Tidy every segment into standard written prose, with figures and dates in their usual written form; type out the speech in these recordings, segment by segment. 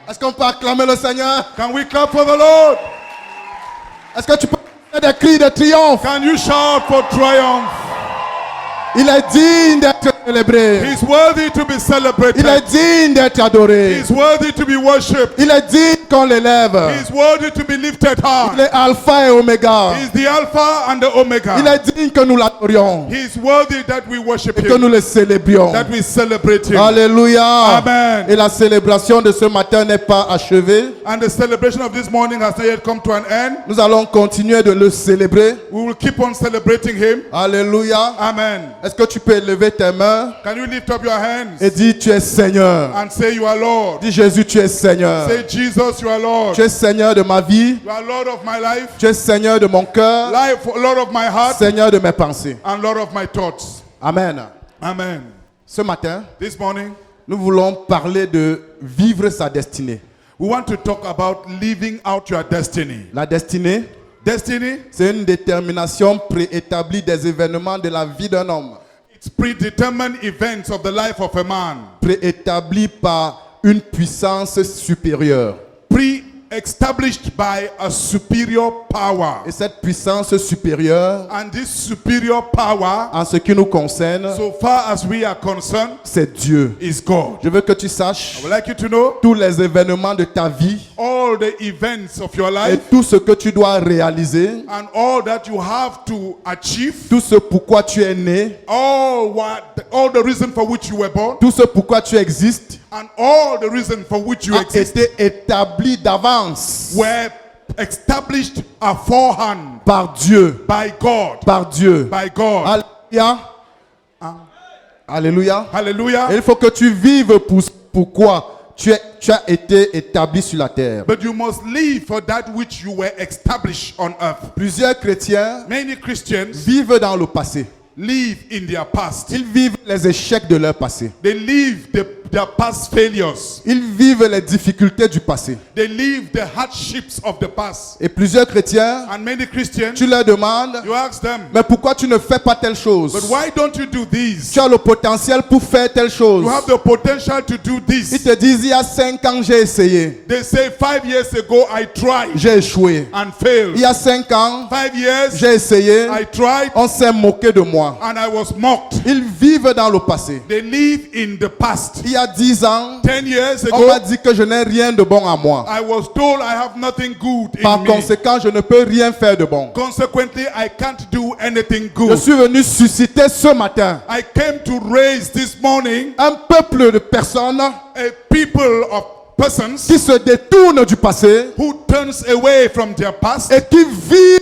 Est-ce qu'on peut acclamer le Seigneur? Can we clap for the Lord? Est-ce que tu peux faire des cris de triomphe? Can you shout for triumph? Il est digne d'être célébré. He's worthy to be celebrated. Il est digne d'être adoré. He's worthy to be worshipped. Il est digne qu'on l'élève. He's worthy to be lifted Il high. est alpha et oméga. He's the Alpha and the Omega. Il est digne que nous l'adorions He's worthy that we worship et que him, nous le célébrions. that we celebrate him. Alléluia. Amen. Et la célébration de ce matin n'est pas achevée. And the celebration of this morning has not yet come to an end. Nous allons continuer de le célébrer. We will keep on celebrating him. Alléluia. Amen. Est-ce que tu peux élever tes mains Can you lift up your hands et dire tu es Seigneur? and say you are Lord? Dis Jésus, tu es Seigneur. Say Jesus, you are Lord. Tu es Seigneur de ma vie. You are Lord of my life, Tu es Seigneur de mon cœur. Lord of my heart, Seigneur de mes pensées. and Lord of my thoughts. Amen. Amen. Ce matin, This morning, nous voulons parler de vivre sa destinée. we want to talk about living out your destiny. La destinée, Destiny, c'est une détermination préétablie des événements de la vie d'un homme, it's predetermined events of the life of a man, préétablie par une puissance supérieure. pre-established by a superior power. Et cette puissance supérieure, And this superior power, en ce qui nous concerne, so far as we are concerned, c'est Dieu. is God. Je veux que tu I saches would like you to know tous les événements de ta vie all the events of your et life tout ce que tu dois réaliser, and all that you have to achieve, tout ce pourquoi tu es né, all the reason for which you were born, tout ce pourquoi tu existes, and all the reason for which you a exist été établi d'avance were established aforehand par Dieu. by God. Par Dieu. By God. Alléluia. Alléluia. Et Hallelujah. il faut que tu vives pour pourquoi tu as été établi sur la terre. But you must live for that which you were established on earth. Plusieurs chrétiens Many Christians vivent dans le passé. live in their past. Ils vivent les échecs de leur passé. They live their past failures. Ils vivent les difficultés du passé. They live the hardships of the past. Et plusieurs chrétiens, And many Christians, tu leur demandes, you ask them, mais pourquoi tu ne fais pas telle chose? but why don't you do this? Tu as le potentiel pour faire telle chose. You have the potential to do Ils this. te disent, il y a 5 ans, j'ai essayé. They say 5 years ago I tried J'ai échoué. and failed. Il y a 5 ans, 5 years j'ai essayé. I tried On s'est moqué de moi. and I was mocked. Ils vivent dans le passé. They live in the past. Il y a 10 ans, 10 years on m'a ago, dit que je n'ai rien de bon à moi. I was told I have nothing good Par in me. conséquent, je ne peux rien faire de bon. Consequently, I can't do anything Je good. suis venu susciter ce matin I came to raise this morning un peuple de personnes a people of persons qui se détournent du passé who turns away from their past et qui vivent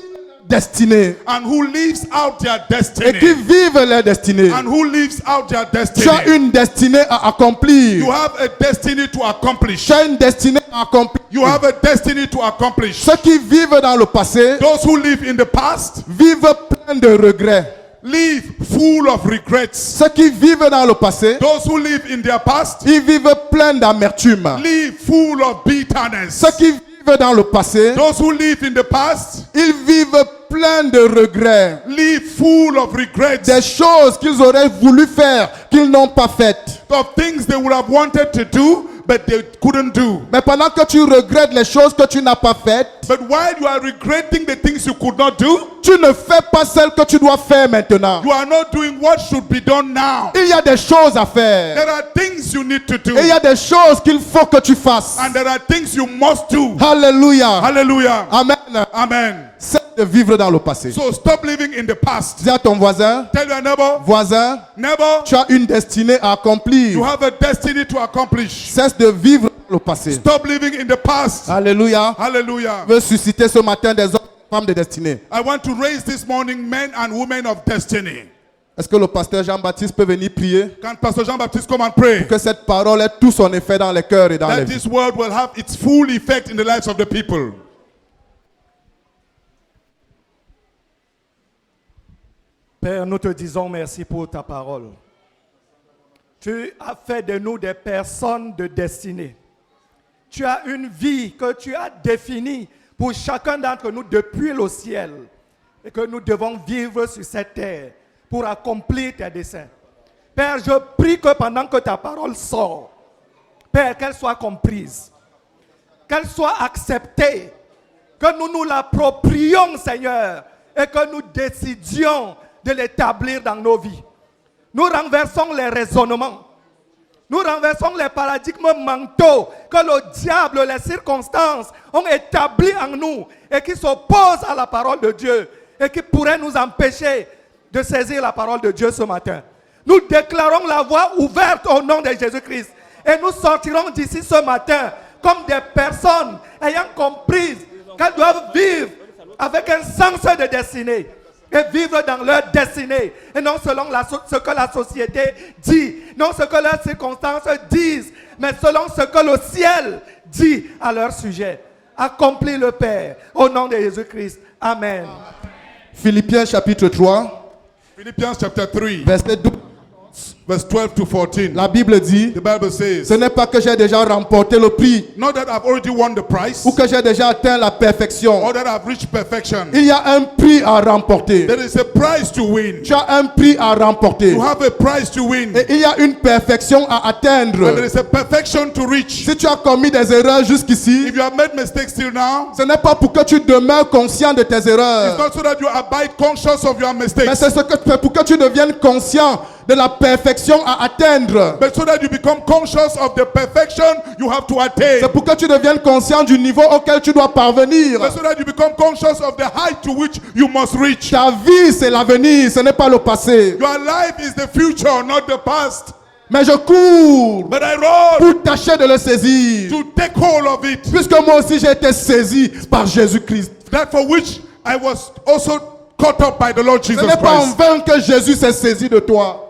leur destinée. and who lives out their Et qui destiny. vivent leur destinée. And who lives out their Tu as destiny. une destinée à accomplir. You have a destiny to accomplish. Tu as une destinée à accomplir. You have a destiny to accomplish. Ceux qui vivent dans le passé Those who live in the past vivent plein de regrets. live full of regrets. Ceux qui vivent dans le passé, Those who live in their past ils vivent plein d'amertume. live full of bitterness. Ceux qui vivent dans le passé, Those who live in the past ils vivent plein de regrets. live full of regrets Des choses qu'ils auraient voulu faire, qu'ils n'ont pas faites. of things they would have wanted to do but they couldn't do. Mais pendant que tu regrettes les choses que tu n'as pas faites, But while you are regretting the things you could not do, tu ne fais pas celles que tu dois faire maintenant. you are not doing what should be done now. Il y a des choses à faire. There are things you need to do Et il y a des choses qu'il faut que tu fasses. and there are things you must do. Alléluia. Hallelujah. Amen. Amen. C'est de vivre dans le passé. So stop living in the past. Dis à ton voisin, Tell your neighbor, voisin, neighbor, tu as une destinée à you accomplir. have a destiny to accomplish. Cesse de vivre dans le passé. Stop living in the past. Alléluia. Hallelujah. Je veux susciter ce matin des hommes et des femmes de destinée. I want to raise this morning men and women of destiny. Est-ce que le pasteur Jean-Baptiste peut venir prier Can Pastor Jean-Baptiste come and pray? que cette parole ait tout son effet dans les cœurs et dans les That vies? this word will have its full effect in the lives of the people. Père, nous te disons merci pour ta parole. Tu as fait de nous des personnes de destinée. Tu as une vie que tu as définie pour chacun d'entre nous depuis le ciel et que nous devons vivre sur cette terre pour accomplir tes desseins. Père, je prie que pendant que ta parole sort, Père, qu'elle soit comprise. qu'elle soit acceptée, que nous nous l'approprions, Seigneur, et que nous décidions de l'établir dans nos vies. Nous renversons les raisonnements. Nous renversons les paradigmes mentaux que le diable, les circonstances ont établis en nous et qui s'opposent à la parole de Dieu et qui pourraient nous empêcher de saisir la parole de Dieu ce matin. Nous déclarons la voie ouverte au nom de Jésus-Christ et nous sortirons d'ici ce matin comme des personnes ayant compris qu'elles doivent vivre avec un sens de destinée et vivre dans leur destinée et non selon ce que la société dit, non ce que leurs circonstances disent, mais selon ce que le ciel dit à leur sujet. Accomplis le Père au nom de Jésus-Christ. Amen. Philippiens chapitre 3, Philippians chapter 3, verset 12. verse 12 to 14. La Bible dit, The Bible says, ce n'est pas que j'ai déjà remporté le prix not that I've already won the prize, ou que j'ai déjà atteint la perfection. or that I've reached perfection. Il y a un prix à remporter. There is a prize to win. Tu as un prix à remporter. You have a prize to win. Et il y a une perfection à And there atteindre. is a perfection to reach. Si tu as commis des erreurs jusqu'ici, If you have made mistakes till now, ce n'est pas pour que tu demeures conscient de tes it's erreurs, not so that you abide conscious of your mais mistakes, c'est pour que tu deviennes conscient de la perfection à atteindre. but so that you become conscious of the perfection you have to attain. C'est pour que tu deviennes conscient du niveau auquel tu dois parvenir. But so that you become conscious of the height to which you must reach. Ta vie, c'est l'avenir, ce n'est pas le passé. Your life is the future, not the past. Mais je cours But I run pour tâcher de le saisir. to take hold of it, Puisque moi aussi j'ai été saisi par Jésus-Christ. that for which I was also caught up by the Lord Ce Jesus n'est pas en Christ. vain que Jésus s'est saisi de toi.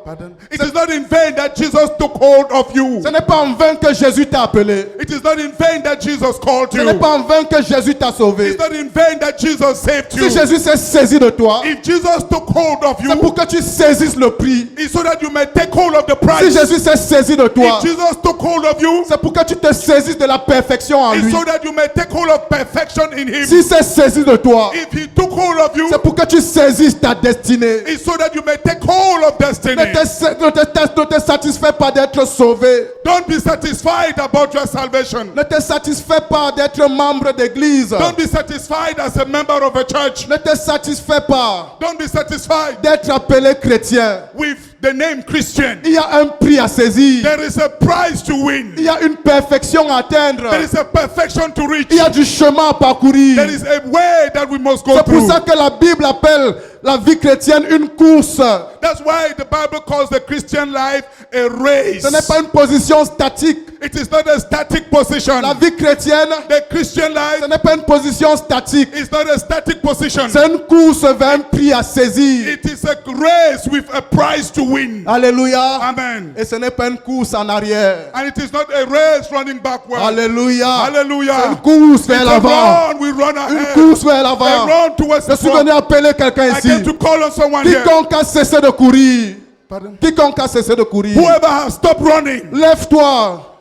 It is not in vain that Jesus took hold of you. Ce n'est pas en vain que Jésus t'a appelé. It is not in vain that Jesus called Ce n'est you. pas en vain que Jésus t'a sauvé. It's not in vain that Jesus saved Si you. Jésus s'est saisi de toi, If Jesus took hold of c'est pour you, que tu saisisses le prix. it's so that you may take hold of the Si prize. Jésus s'est saisi de toi, If Jesus took hold of you, c'est pour que tu te saisisses de la perfection en it's lui. so that you may take hold of perfection in Him. Si c'est saisi de toi, If He took hold of you, c'est pour que tu saisisses ta destinée. it's so that you may take hold of destiny. Ne te satisfais pas d'être sauvé. Don't be satisfied about your salvation. Ne te satisfais pas d'être membre d'église. Don't be satisfied as a member of a church. Ne te satisfais pas Don't be satisfied d'être appelé chrétien. with the name Christian. Il y a un prix à saisir. There is a prize to win. Il y a une perfection à atteindre. There is a perfection to reach. Il y a du chemin à parcourir. There is a way that we must go C'est pour through. ça que la Bible appelle la vie chrétienne une course. That's why the Bible calls the Christian life a race. Ce n'est pas une position statique. It is not a static position. La vie chrétienne, The Christian life ce n'est pas une position statique. is not a static position. C'est une course vers un prix à saisir. It is a race with a prize to win. Alléluia. Amen. Et ce n'est pas une course en arrière. And it is not a race running backward. Alléluia. Hallelujah. C'est une course vers It's a l'avant. run, we run Une ahead. course vers A l'avant. run towards Je the suis front. venu appeler quelqu'un I ici. came to call on someone here. Quiconque a cessé de courir. Pardon? Quiconque a cessé de courir. Whoever has stopped running, Lève-toi.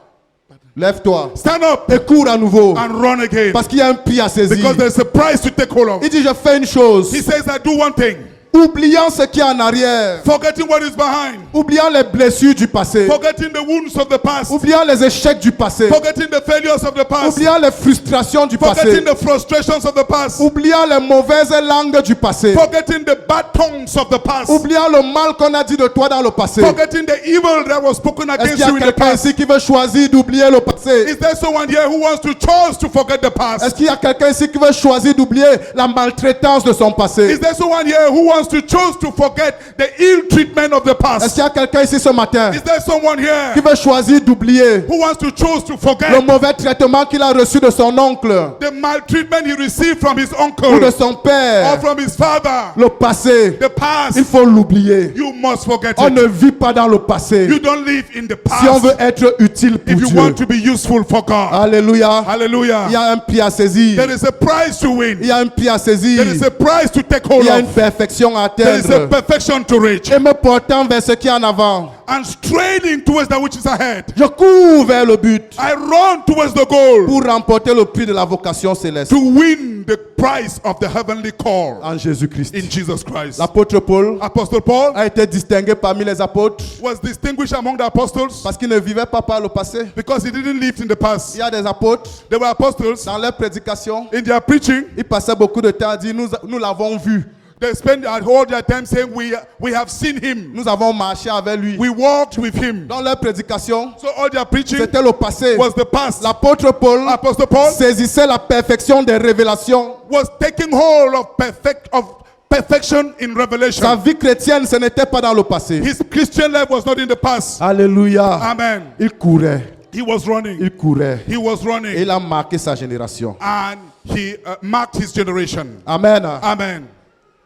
Lève-toi. stand up Et cours à nouveau. and run again. Parce qu'il y a un prix à saisir. Because there's a prize to take hold of. Il dit, je fais une chose. He says, I do one thing. Oubliant ce qui est en arrière. Forgetting what is behind. Oubliant les blessures du passé. Forgetting the wounds of the past. Oubliant les échecs du passé. Forgetting the failures of the past. Oubliant les frustrations du passé. Forgetting the frustrations of the past. Oubliant les mauvaises langues du passé. Forgetting the bad tongues of the past. Oubliant le mal qu'on a dit de toi dans le passé. Forgetting the evil that was spoken Est-ce against qu'il y a you in the quelqu'un past. ici qui veut choisir d'oublier le passé? Is there someone here who wants to choose to forget the past? Est-ce qu'il y a quelqu'un ici qui veut choisir d'oublier la maltraitance de son Is passé? there someone here who wants to choose to forget the ill treatment of the Est-ce past? qu'il y a quelqu'un ici ce matin Is there someone qui here veut choisir d'oublier who wants to choose to le forget mauvais traitement qu'il a reçu de son oncle the maltreatment he received from his ou uncle de son or père? from his father? Le passé, The past, il faut l'oublier. you must forget On it. ne vit pas dans le passé You don't live in the si on past veut être utile pour if you Dieu. want to be useful for God. Alléluia. Hallelujah. Il y a un prix à saisir. There is a prize to win. Il y a un prix à There is saisir. a prize to take Il hold y a une of. perfection à There is a atteindre perfection to reach. et me portant vers ce qui est en avant. And straining towards that which is ahead. Je cours vers le but I run towards the goal pour remporter le prix de la vocation céleste to win the prize of the heavenly call en Jésus-Christ. in Jesus Christ. L'apôtre Paul Apostle Paul a été distingué parmi les apôtres was distinguished among the apostles parce qu'il ne vivait pas par le passé. because he didn't live in the past. Il y a des apôtres, They were apostles. dans leur prédication, In their preaching, ils passaient beaucoup de temps à dire nous l'avons vu, they spend all their time saying, we have seen him. nous avons marché avec lui. We walked with him. Dans leur prédication, So all their preaching c'était le passé. was the past. L'apôtre Paul Apostle Paul saisissait la perfection des révélations. was taking hold of perfection in Sa revelation. vie chrétienne, ce n'était pas dans le passé. His Christian life was not in the past. Alléluia. Amen. Il courait, He was running. il courait. He was Et running. il a marqué sa génération. And he marked his generation. Amen. Amen.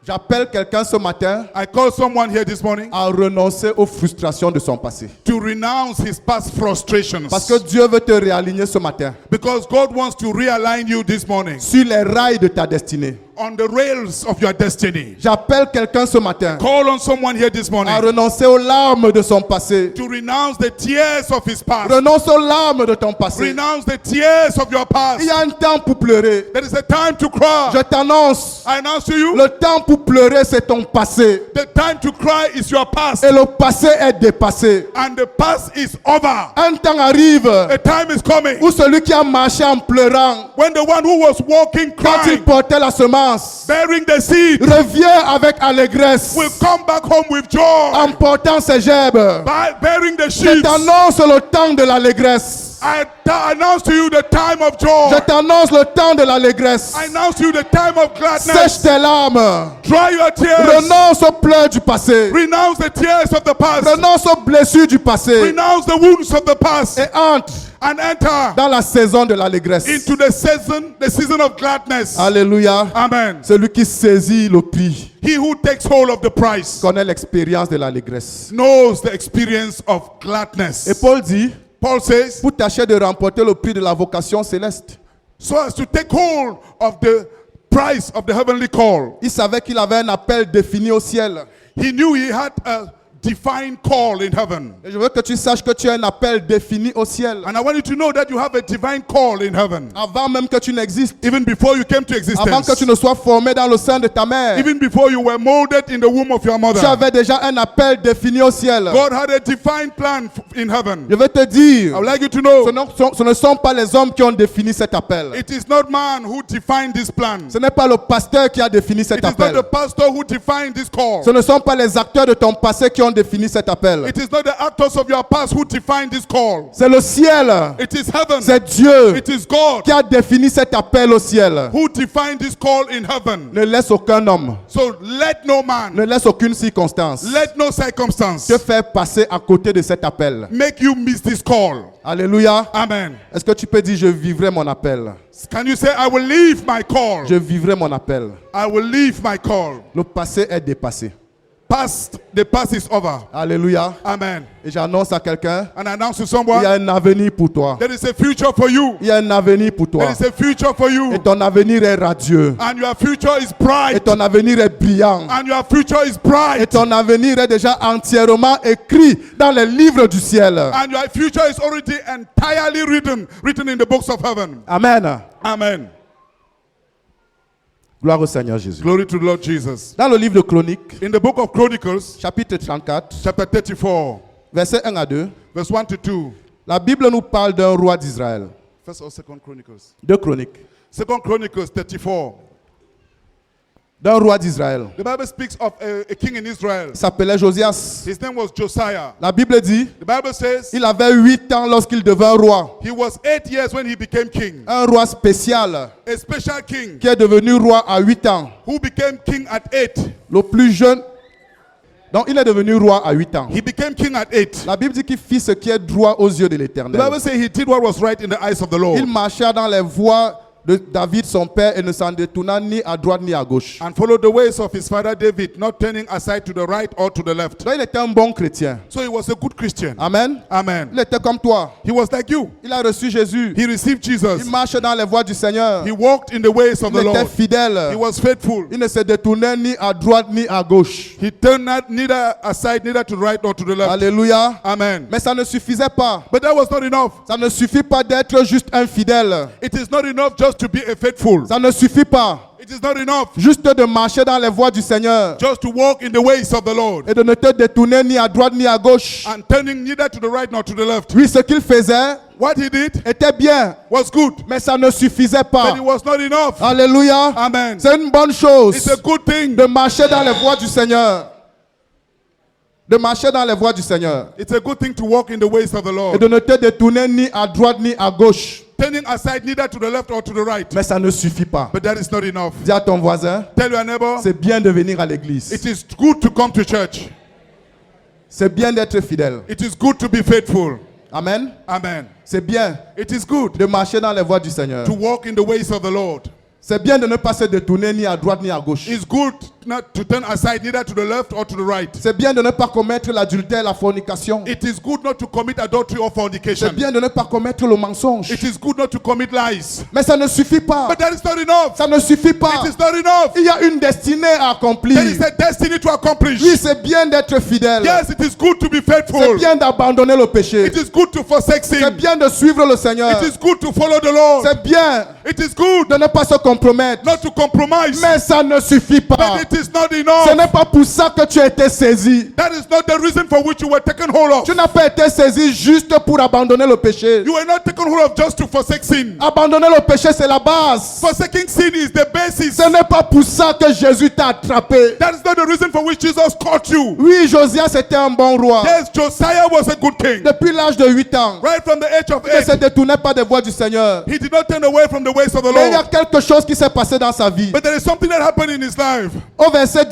J'appelle quelqu'un ce matin I call someone here this morning à renoncer aux frustrations de son passé. to renounce his past frustrations. Parce que Dieu veut te réaligner ce matin Because God wants to realign you this morning sur les rails de ta destinée. on the rails of your destiny. J'appelle quelqu'un ce matin Call on someone here this morning à renoncer aux larmes de son passé. to renounce the tears of his past. Renonce aux larmes de ton passé. Renounce the tears of your past. Il y a un temps pour pleurer. There is a time to cry. Je t'annonce, I announce to you, le temps pour pleurer, c'est ton passé. the time to cry is your past. Et le passé est dépassé. And the past is over. Un temps arrive A time is coming où celui qui a marché en pleurant, when the one who was walking quand il crying, portait la semence, bearing the seed, revient avec allégresse, will come back home with joy, en portant ses gerbes. bearing the Je sheaves. t'annonce le temps de l'allégresse. I announce to you the time of joy. Je t'annonce le temps de l'allégresse. I announce to you the time of Sèche gladness. tes larmes. Dry your tears. Renonce aux pleurs du passé. Renounce the tears of the past. Renonce aux blessures du passé. Renounce the wounds of the past. Et entre And enter dans la saison de l'allégresse. into the season of gladness. Alléluia. Amen. Celui qui saisit le prix He who takes hold of the prize connaît l'expérience de l'allégresse. knows the experience of gladness. Et Paul dit, Paul says, pour tâcher de remporter le prix de la vocation céleste, so as to take hold of the prize of the heavenly call. il savait qu'il avait un appel défini au ciel. He knew he had a divine call in heaven. Et je veux que tu saches que tu as un appel défini au ciel. And I want you to know that you have a divine call in heaven. Avant même que tu n'existes. Even before you came to Avant que tu existence. ne sois formé dans le sein de ta mère. Even before you were molded in the womb of your Tu mother. avais déjà un appel défini au ciel. God had a divine plan in heaven. Je veux te dire, I would like you to know, ce ne sont pas les hommes qui ont défini cet appel. it is not man who defined this plan. Ce n'est pas le pasteur qui a défini cet It is not appel. the pastor who defined this call. Ce ne sont pas les acteurs de ton passé qui ont défini cet appel. It is not the actors of your past who defined this call. C'est le ciel. It is heaven. C'est Dieu It is God qui a défini cet appel au ciel. who defined this call in heaven. Ne laisse aucun homme, So let no man, ne laisse aucune circonstance let no circumstance te faire passer à côté de cet appel. make you miss this call. Alléluia. Amen. Est-ce que tu peux dire, je vivrai mon appel? Can you say, I will leave my call? Je vivrai mon appel. I will leave my call. Le passé est dépassé. The past is over. Alléluia. Amen. Et j'annonce à quelqu'un, And I announce to il y someone, a un avenir pour toi. there is a future for you. Il y a un avenir pour There toi. is a future for you. Et ton avenir est radieux. And your future is Et bright. ton avenir est brillant. And your future is Et bright. ton avenir est déjà entièrement écrit dans les livres du ciel. And your future is already entirely written in the books of heaven. Amen. Amen. Gloire au Seigneur Jésus. Glory to the Lord Jesus. Dans le livre de Chroniques, In the book of Chronicles, chapitre 34, chapter 34, versets 1 à 2, verse 1 to 2. la Bible nous parle d'un roi d'Israël. First or second Chronicles? De Chroniques. Second Chronicles 34. D'un roi d'Israël. The Bible speaks of a king in Israel. Il s'appelait Josias. His name was Josiah. La Bible dit, The Bible says il avait 8 ans lorsqu'il devint roi. he was 8 years when he became king. Un roi spécial A special king qui est devenu roi à 8 ans. who became king at 8. Le plus jeune. Donc il est devenu roi à 8 ans. He became king at 8. La Bible dit qu'il fit ce qui est droit aux yeux de The l'Éternel. Bible says he did what was right in the eyes of the Il Lord. marcha dans les voies de David son père et ne s'en détourna ni à droite ni à gauche. and followed the ways of his father David, not turning aside to the right or to the left. Donc il était un bon chrétien. So he was a good Christian. Amen. Amen. Il était comme toi. He was like you. Il a reçu Jésus. He received Jesus. Il marche dans les voies du Seigneur. He walked in the ways of Il the était Lord. fidèle. He was faithful. Il ne se détournait ni à droite ni à gauche. He turned not neither aside, neither to the right nor to the left. Alléluia. Amen. Mais ça ne suffisait pas. But that was not enough. Ça ne suffit pas d'être juste un fidèle. It is not enough just to be a faithful. Ça ne suffit pas It is not enough juste de marcher dans les voies du Seigneur just to walk in the ways of the Lord et de ne te détourner ni à droite ni à gauche. and turning neither to the right nor to the left. Oui, ce qu'il faisait What he did était bien, was good, mais ça ne suffisait pas. but it was not enough. Alléluia. Amen. C'est une bonne chose It's a good thing. de marcher dans les voies du Seigneur. De marcher dans les voies du Seigneur. It's a good thing to walk in the ways of the Et Lord, de ne te détourner ni à droite ni à gauche. turning aside neither to the left or to the right. Mais ça ne suffit pas. But that is not enough. Dis à ton voisin, Tell your neighbor, c'est bien de venir à l'église. it is good to come to church. C'est bien d'être fidèle. It is good to be faithful. Amen. Amen. C'est bien It is good de marcher dans les voies du Seigneur. to walk in the ways of the Lord. C'est bien de ne pas se détourner ni à droite ni à gauche. It's good not to turn aside neither to the left or to the right. C'est bien de ne pas commettre l'adultère, la fornication. It is good not to commit adultery or C'est fornication. bien de ne pas commettre le mensonge. It is good not to commit lies. Mais ça ne suffit pas. But that is not enough. Ça ne suffit pas. It is not enough. Il y a une destinée à accomplir. There is a destiny to accomplish. Oui, c'est bien d'être fidèle. Yes, it is good to be C'est faithful. bien d'abandonner le péché. It is good to forsake C'est sin. bien de suivre le Seigneur. It is good to follow the Lord. C'est bien It is good de ne pas se compromettre. not to compromise. Mais ça ne suffit pas. But it is not Ce enough. n'est pas pour ça que tu as été saisi. That is not the reason for which you were taken hold of. Tu n'as pas été saisi juste pour abandonner le péché. You were not taken hold of just to forsake sin. Abandonner le péché, c'est la base. Forsaking sin is the basis. Ce n'est pas pour ça que Jésus t'a attrapé. That is not the reason for which Jesus caught you. Oui, Josias était un bon roi. Yes, Josiah was a good king. Depuis l'âge de 8 ans, Right from the age of il ne se 8, détournait pas des voies du Seigneur. he did not turn away from the ways of the Mais il y a Lord. quelque chose qui s'est passé dans sa vie. But there is something that happened in his life. Au verset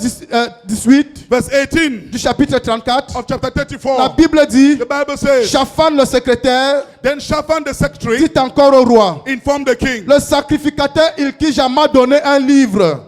18 Verse 18 du chapitre 34, of chapter la 34, Bible dit, the Bible says, Shaphan le secrétaire then Shaphan the secretary dit encore au roi, informed the king, le sacrificateur Ilkija m'a donné un livre.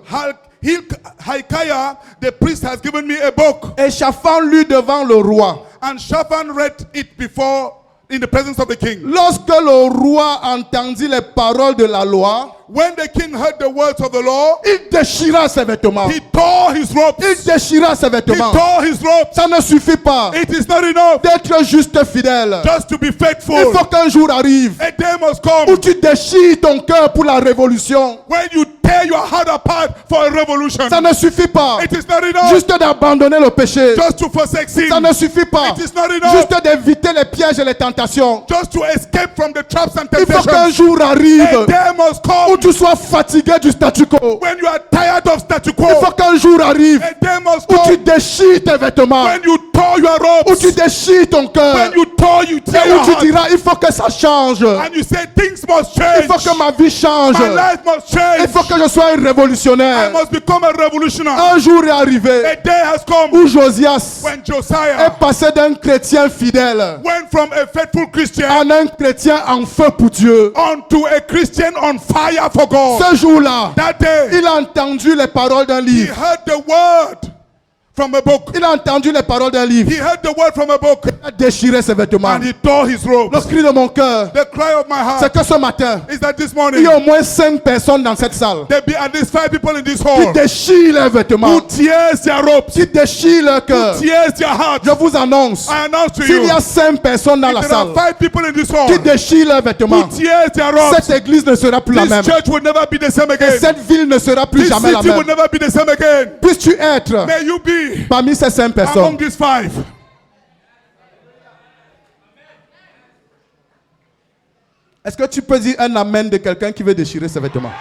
Hilkiah, the priest, has given me a book. Et Shaphan lut devant le roi. And Shaphan read it before in the presence of the king. Lorsque le roi entendit les paroles de la loi, When the king heard the words of the law, il déchira ses vêtements. he tore his robes. Il déchira ses He vêtements. tore his robes. Ça ne suffit pas It is not enough d'être juste fidèle. just to be Il faithful. faut qu'un jour arrive A day must où come tu déchires ton cœur pour la révolution. when you tear your heart apart for a revolution. Ça ne suffit pas It is not enough juste d'abandonner le péché. just to forsake sin. Ça ne suffit pas It is not enough juste d'éviter les pièges et les tentations. just to escape from the traps and Il faut qu'un temptations. jour A arrive day must où come tu sois fatigué du statu quo. when you are tired of statu Il faut quo. qu'un jour arrive A day must où tu come déchires tes vêtements, when you tore your où robes. tu déchires ton cœur, When you tore, you tear et your où tu heart. diras, il faut que ça change. And you say things must Il change. faut que ma vie change. My life must Il change. faut que je sois un I révolutionnaire. must become a revolutionary. Un jour est arrivé A day has come où Josias when est Josiah passé d'un chrétien fidèle went from a faithful Christian en un chrétien en feu pour Dieu. unto a Christian on fire for God. Ce jour-là, That day, il a entendu les paroles d'un he livre. heard the word from a book. Il a entendu les paroles d'un livre. He heard the word from a book Il a déchiré ses vêtements. and he tore his robes. Le cri de mon cœur, The cry of my c'est heart que ce matin, is that this il morning y a au moins 5 personnes dans cette salle there be at least 5 people in this qui hall déchirent leurs vêtements, who tears their robes, qui déchirent leur cœur. tears their heart. Je vous annonce, I announce to s'il you, y a 5 personnes dans la there are salle 5 people in this hall qui déchirent leurs who vêtements, tears their robes. cette église ne sera plus la même. This church will never be the same Et again. cette ville ne sera plus This jamais la city will même. never be the same again. Puisses-tu être May you be parmi ces 5 among personnes. these 5. Est-ce que tu peux dire un amen de quelqu'un qui veut déchirer ses vêtements?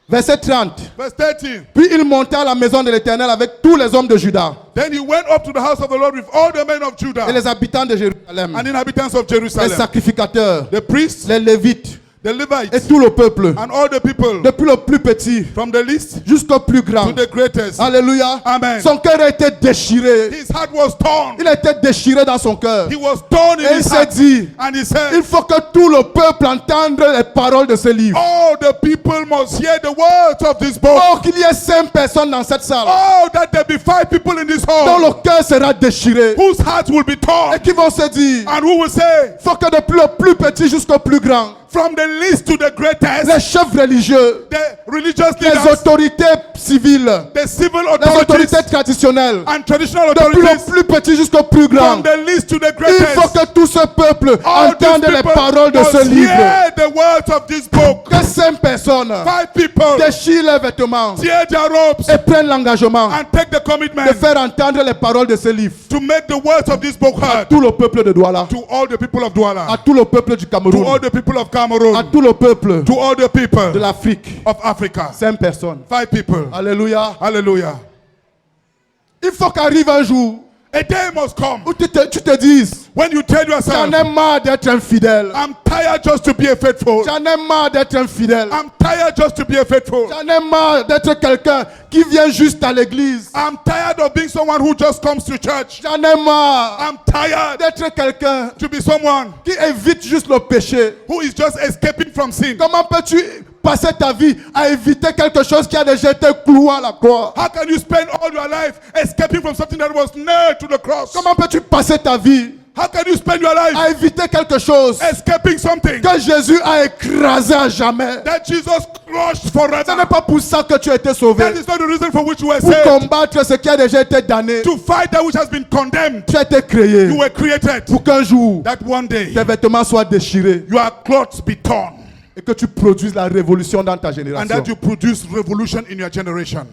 Verset 30. Verse 13. Puis il monta à la maison de l'Éternel avec tous les hommes de Juda Then he went up to the house of the Lord with all the men of Judah et les habitants de Jérusalem, and inhabitants of les Jerusalem, sacrificateurs, the priests, les Lévites, the et Levites, tout le peuple, and all the people, depuis le plus petit from the least jusqu'au plus grand. to the greatest. Alléluia. Amen. Son cœur a été déchiré. His heart was torn. Il a été déchiré dans son cœur. He was torn in Et il his s'est heart. dit, And he il said, faut que tout le peuple entende les paroles de ce livre. all the people must hear the words of this book. Oh, qu'il y ait 5 personnes dans cette salle Oh, that there be 5 people in this dont hall le cœur sera déchiré whose hearts will be torn. et qui vont se dire, And who will say, il faut que depuis le plus petit jusqu'au plus grand, from the least to the greatest, les chefs religieux, the religious les leaders, autorités civiles, the civil les authorities, autorités traditionnelles, and traditional depuis le authorities, plus petit jusqu'au plus grand, from the least to the il faut greatest, que tout ce peuple all these entende les people paroles de ce must livre. hear the words of this book. Que 5 personnes 5 people déchirent leurs vêtements tear their robes et prennent l'engagement and take the de commitment faire entendre les paroles de ce livre. to make the words of this book heard Tout le peuple de Douala, to all the people of à Douala, tout le peuple du to all Cameroun, the people of à Cameroon, tout le peuple to all the de people l'Afrique. of Africa. 5 personnes. 5 people. Alléluia. Hallelujah. Il faut qu'arrive un jour A day must come où tu te dises, when you tell yourself, j'en ai marre d'être infidèle. I'm tired just to be a faithful. J'en ai marre d'être infidèle. I'm tired just to be a faithful. J'en ai marre d'être quelqu'un qui vient juste à l'église. I'm tired of being someone who just comes to church. J'en ai marre I'm tired d'être quelqu'un to be someone qui évite juste le péché. who is just escaping from sin. Comment peux-tu passer ta vie à éviter quelque chose qui a déjà été cloué à la croix? How can you spend all your life escaping from something that was nailed to the cross? Comment peux-tu passer ta vie How can you spend your life à éviter quelque chose escaping something que Jésus a écrasé à jamais? that Jesus crushed Ce n'est forever? pas pour ça que tu as été sauvé. That is not the reason for which you were Pour saved. combattre ce qui a déjà été damné. To fight that which has been condemned. Tu as été créé You were created pour qu'un jour that one day tes vêtements soient déchirés your clothes be torn et que tu produises la révolution dans ta and génération. that you produce revolution in your generation.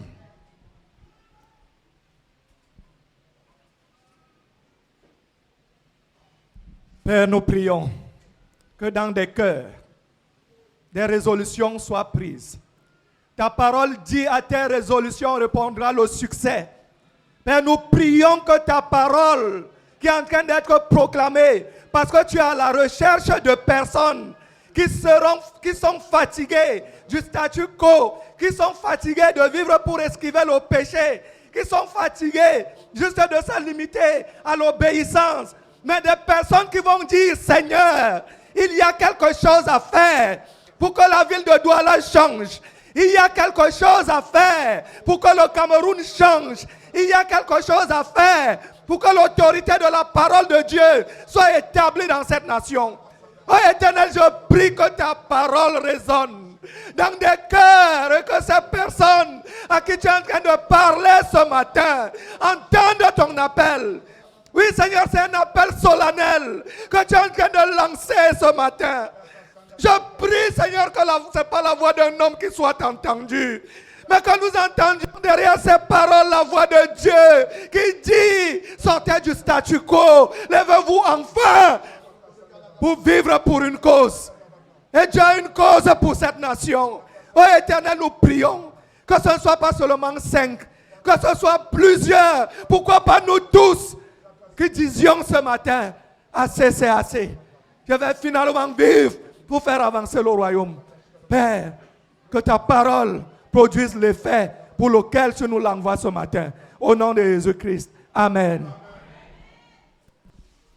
Père, nous prions que dans des cœurs, des résolutions soient prises. Ta parole dit à tes résolutions répondra le succès. Père, nous prions que ta parole qui est en train d'être proclamée, parce que tu es à la recherche de personnes qui sont fatiguées du statu quo, qui sont fatiguées de vivre pour esquiver le péché, qui sont fatiguées juste de se limiter à l'obéissance, mais des personnes qui vont dire, Seigneur, il y a quelque chose à faire pour que la ville de Douala change. Il y a quelque chose à faire pour que le Cameroun change. Il y a quelque chose à faire pour que l'autorité de la parole de Dieu soit établie dans cette nation. Oh Éternel, je prie que ta parole résonne dans des cœurs et que ces personnes à qui tu es en train de parler ce matin entendent ton appel. Oui Seigneur, c'est un appel solennel que tu es en train de lancer ce matin. Je prie Seigneur que ce n'est pas la voix d'un homme qui soit entendue, mais que nous entendions derrière ces paroles la voix de Dieu qui dit, sortez du statu quo, levez-vous enfin pour vivre pour une cause. Et Dieu a une cause pour cette nation. Oh Éternel, nous prions que ce ne soit pas seulement 5, que ce soit plusieurs, pourquoi pas nous tous qui disions ce matin, assez c'est assez. Je vais finalement vivre pour faire avancer le royaume. Père, que ta parole produise l'effet pour lequel tu nous l'envoies ce matin. Au nom de Jésus-Christ. Amen.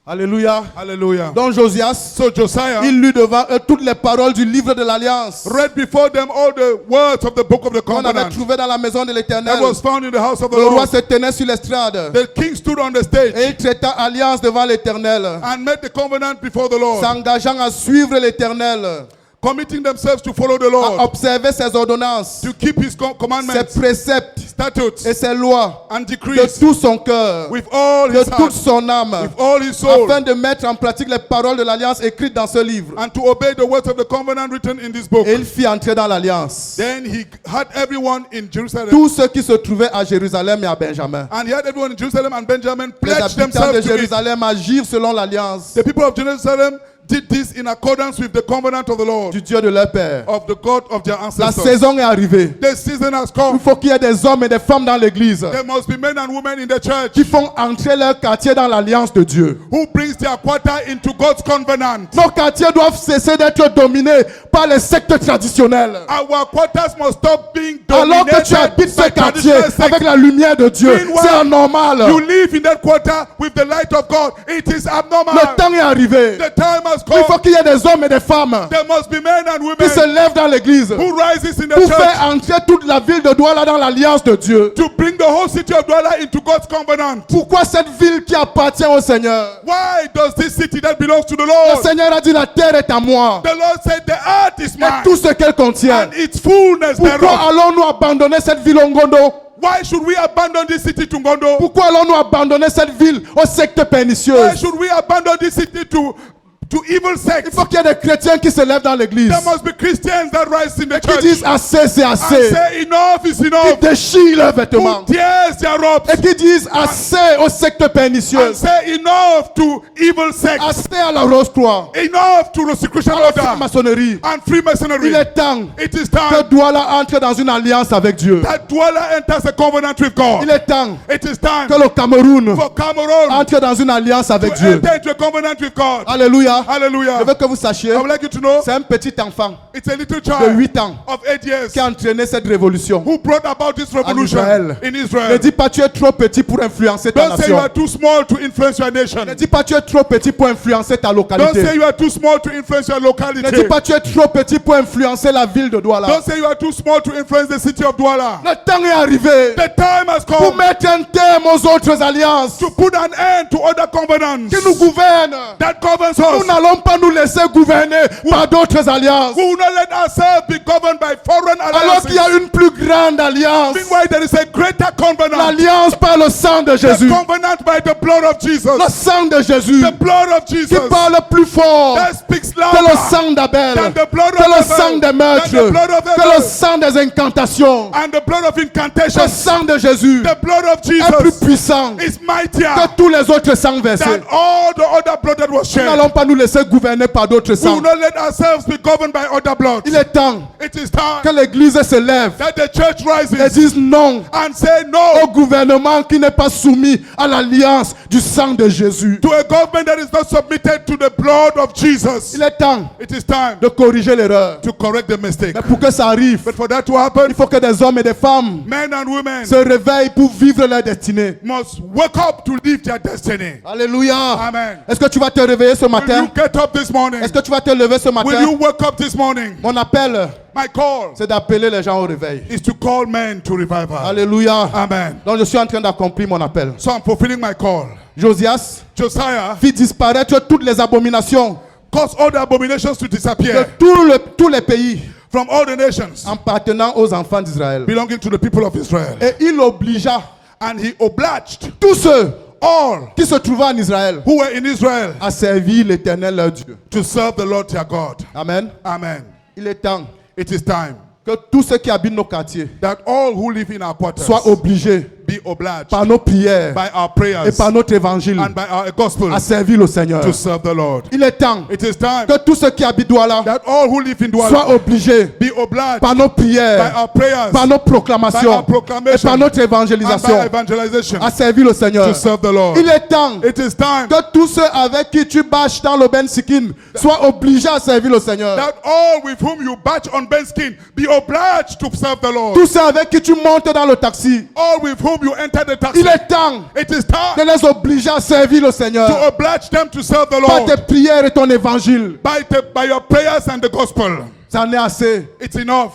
Alléluia. Hallelujah. Donc Josias, So Josiah il lut devant eux toutes les paroles du livre de l'Alliance read before them all the words of the book of the qu'on avait covenant trouvé dans la maison de l'Éternel. that was found in the house of the Le roi Lord. se tenait sur l'estrade The king stood on the stage et il traita alliance devant l'Éternel, and made the covenant before the Lord, s'engageant à suivre l'Éternel, committing themselves to follow the à Lord, observer ses ordonnances, to keep his ses commandments, préceptes statutes, et ses lois and de decrees tout son cœur, with all de his toute heart, son âme, with all his soul, afin de mettre en pratique les paroles de l'Alliance écrites dans ce livre. and to obey the words of the covenant written in this book. Et il fit entrer dans l'Alliance Then he had everyone in Jerusalem, tous ceux qui se trouvaient à Jérusalem et à Benjamin. and he had everyone in Jerusalem and Benjamin Les pledge habitants de themselves to it. Jérusalem agirent selon l'Alliance The people of Jerusalem did this in accordance with the covenant of the Lord, du Dieu de leur père. of the God of their La ancestors. saison est arrivée. The season has Il come. faut qu'il y ait des hommes et des femmes dans l'église There must be men and women in the church qui font entrer leur quartier dans l'Alliance de Dieu. who brings their quarter into God's covenant. Nos quartiers doivent cesser d'être dominés par les sectes traditionnelles. Our quarters must stop being Alors que tu dominated habites ce by quartier traditional sects. avec la lumière de Dieu, Meanwhile, c'est anormal. You live in that quarter with the light of God. It is abnormal. Le temps est arrivé. The time has Il faut come. qu'il y ait des hommes et des femmes There must be men and qui se women lèvent dans l'église who rises in the pour church faire entrer toute la ville de Douala dans l'alliance de Dieu. to bring the whole city of Douala into God's covenant. Pourquoi cette ville qui appartient au Seigneur? Why does this city that belongs to the Le Lord? Seigneur a dit la terre est à moi The Lord said the earth is et mine tout ce qu'elle contient. and its fullness Pourquoi thereof. allons-nous abandonner cette ville au Ngondo? Why should we abandon this city to Ngondo? Pourquoi allons-nous abandonner cette ville aux sectes Why pernicieuses? should we abandon this city to evil Il sects? faut qu'il y ait des chrétiens qui se lèvent dans l'église There must be Christians that rise in the qui church disent assez, c'est and assez. say enough is Qui enough. déchirent leurs vêtements Who tears their robes et qui disent assez aux sectes and pernicieuses, say enough to evil sects, assez à la Rose-Croix, enough to Rosicrucian à la order maçonnerie. and Freemasonry. Il est temps It is que time Douala entre dans une alliance avec Dieu. that Douala enters a covenant with God. Il est temps It is time que le Cameroun for Cameroon entre dans une alliance avec to Dieu. enter into a covenant with God. Alléluia. Hallelujah. Je veux que vous sachiez, I would like you to know c'est un petit enfant it's a little de child 8 ans of 8 years qui a entraîné cette révolution. who brought about this revolution Israël. in Ne Israel. dis pas tu es trop petit pour influencer ta Don't say you nation. are too small to influence your nation. Ne dis pas tu es trop petit pour influencer ta Don't say localité. you are too small to influence your Ne dis locality. pas tu es trop petit pour influencer la ville de Douala. Don't say you are too small to influence the city of Douala. Le temps est arrivé The time has pour come mettre un terme aux autres alliances to put an end to other covenants qui nous gouvernent. that governs Nous us. n'allons pas nous laisser gouverner par d'autres alliances. We will not let ourselves be governed by foreign Alors qu'il y a alliances. une plus grande alliance. Meanwhile, there is a greater covenant. L'alliance par le sang de The Jésus. covenant by the blood of Jesus. Le sang de Jésus The blood of qui Jesus parle plus fort that speaks que le louder sang d'Abel, than the blood que le of sang des Abel, meurtres, than the blood of que le Abel, sang des incantations. and the blood of Le incantations. sang de Jésus The blood of est plus Jesus puissant is mightier que tous les autres sangs versés. than all the other blood that was Nous shed. n'allons pas nous laisser gouverner par d'autres We will sangs. not let ourselves be governed by other blood. Il est temps It is time que l'Église se lève that the church et rises dise non and say au no gouvernement qui n'est pas soumis à l'alliance du sang de Jésus. to a government that is not submitted to the blood of Jesus. Il est temps It is time de corriger l'erreur. to correct the mistake. Mais pour que ça arrive, But for that to happen, il faut que des hommes et des femmes men and women se réveillent pour vivre leur destinée. must wake up to live their destiny. Alléluia. Amen. Est-ce que tu vas te réveiller ce Will matin? you get up this morning? Est-ce que tu vas te lever ce Will matin? you wake up this morning? Mon appel, My call c'est d'appeler les gens au réveil. is to call men to revival. Alléluia. Amen. Donc je suis en train d'accomplir mon appel. So I'm fulfilling my call. Josias Josiah fit disparaître toutes les abominations caused all the abominations to de disappear tous les pays from all the nations appartenant aux enfants d'Israël. belonging to the people of Israel. Et il obligea And he obliged tous ceux all qui se trouvaient en Israël who were in Israel à servir l'Éternel leur Dieu. to serve the Lord their God. Amen. Amen. Il est temps It is time que tous ceux qui habitent nos quartiers that all who live in our quarters soient obligés be obliged par nos prières by our et prayers par notre évangile and by our gospel à servir le Seigneur. to serve the Lord. Il est temps It is time que tous ceux qui habitent Douala that all who live in soient Douala obligés be obliged par nos by prières, our prayers par nos by our proclamations et proclamation par notre and by évangélisation evangelization à servir le Seigneur. to serve the Lord. Il est temps It is time que tous ceux avec qui tu bâches dans le Ben Sikim soient obligés à servir le Seigneur. that all with whom you batch on Ben Skin be obliged to serve the Lord. Tous ceux avec qui tu montes dans le taxi, All with whom you enter the taxi. il est temps It is de time les obliger à servir le to Seigneur oblige them to serve the par Lord tes prières et ton évangile. by your prayers and the gospel. C'en est assez It's enough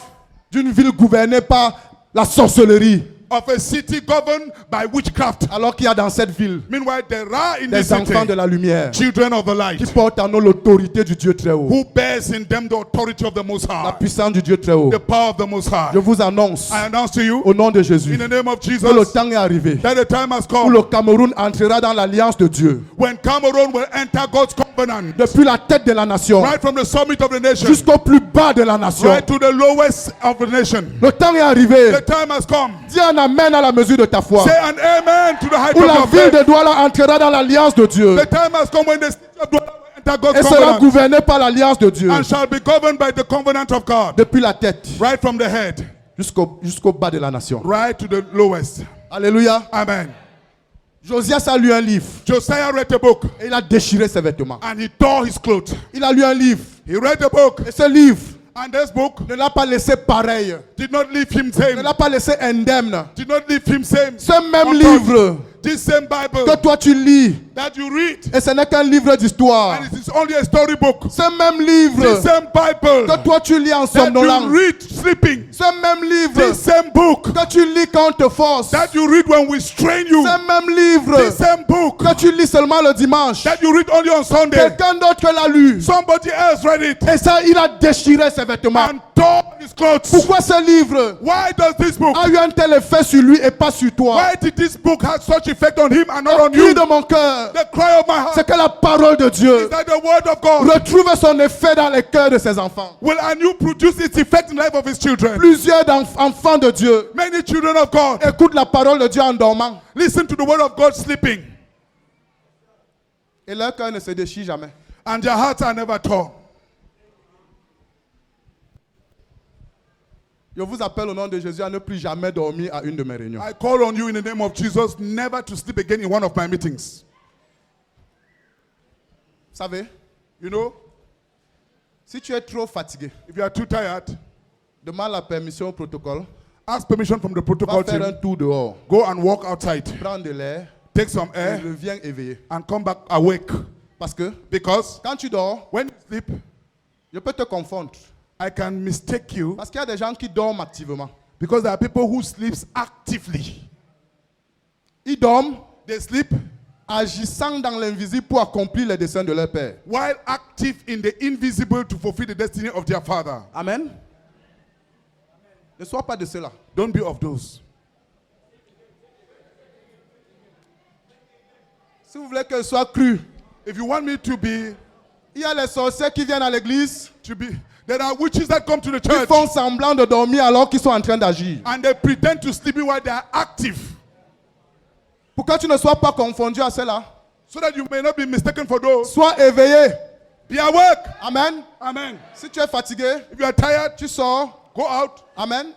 d'une ville gouvernée par la sorcellerie, of a city governed by witchcraft. alors qu'il y a dans cette ville Meanwhile, there are in des this enfants de city la lumière children of the qui light portent en eux l'autorité du Dieu très haut, who bears in them the authority of the Most la High, puissance du Dieu très haut. the power of the Most High. Je vous annonce I announce to you au nom de Jésus in the name of que le Jesus temps est arrivé that the time has où come le Cameroun entrera dans l'alliance de Dieu. when Cameroon will enter God's covenant Depuis la tête de la nation right from the summit of the nation jusqu'au plus bas de la nation. right to the lowest of the nation. Le temps est arrivé. The time has come. Dis un amen à la mesure de ta foi. Say an amen to the height Où of la your ville faith. de Douala entrera dans l'alliance de Dieu The time has come when the city of Douala will enter et God's sera covenant gouvernée par l'alliance de Dieu. and shall be governed by the covenant of God Depuis la tête right from the head jusqu'au bas de la nation. right to the lowest. Alléluia. Amen. Josias a lu un livre Josiah read a book et il a déchiré ses vêtements. and he tore his clothes. Il a lu un livre He read a book et ce livre And this book ne l'a pas laissé pareil, did not leave him ne same. l'a pas laissé indemne. Did not leave him same. Ce même Untouched. livre This same Bible que toi tu lis, that you read, et ce n'est qu'un livre d'histoire. and it is only a storybook. Ce même livre This same Bible que toi tu lis en that you somnolence. read sleeping. Ce même livre This same book que tu lis quand on te force. that you read when we strain you. Ce même livre This same book que tu lis seulement le dimanche. that you read only on Sunday. Quelqu'un d'autre l'a lu. Somebody else read it Et ça, il a déchiré ses vêtements. and tore his clothes. Pourquoi ce livre Why does this book? a eu un tel effet sur lui et pas sur toi? Why did this book have such effect on him and not Le on cri you? de mon cœur, The cry of my heart c'est que la parole de Dieu is that the word of God retrouve son effet dans les cœurs de ses enfants. will anew produce its effect in the life of his children. Plusieurs enfants de Dieu Many children of God écoutent la parole de Dieu en dormant. listen to the word of God sleeping, Et leur cœur ne se déchire jamais. and their hearts are never torn. Je vous appelle au nom de Jésus à ne plus jamais dormir à une de mes réunions. I call on you in the name of Jesus never to sleep again in one of my meetings. Vous savez, You know, si tu es trop fatigué, if you are too tired, demande la permission au protocole. ask permission from the protocol Va faire un team. tour dehors. Go and walk outside. Prends de l'air Take some et air reviens éveillé. and come back awake. Parce que Because quand tu dors, when you sleep, je peux te confondre. I can mistake you Parce qu'il y a des gens qui dorment activement. because there are people who sleeps actively. Ils dorment They sleep agissant dans l'invisible pour accomplir les desseins de leur Père. while active in the invisible to fulfill the destiny of their Father. Amen. Ne sois pas de cela. Don't be of those. Si vous voulez qu'elle soit crue, If you want me to be, il y a les sorciers qui viennent à l'église, there are witches that come to the qui church font semblant de dormir alors qu'ils sont en train d'agir. and they pretend to sleep while they are active, Pour que tu ne sois pas confondu à cela, so that you may not be mistaken for those. sois éveillé. Be awake. Amen. Amen. Si tu es fatigué, If you are tired, tu sors. go out Amen.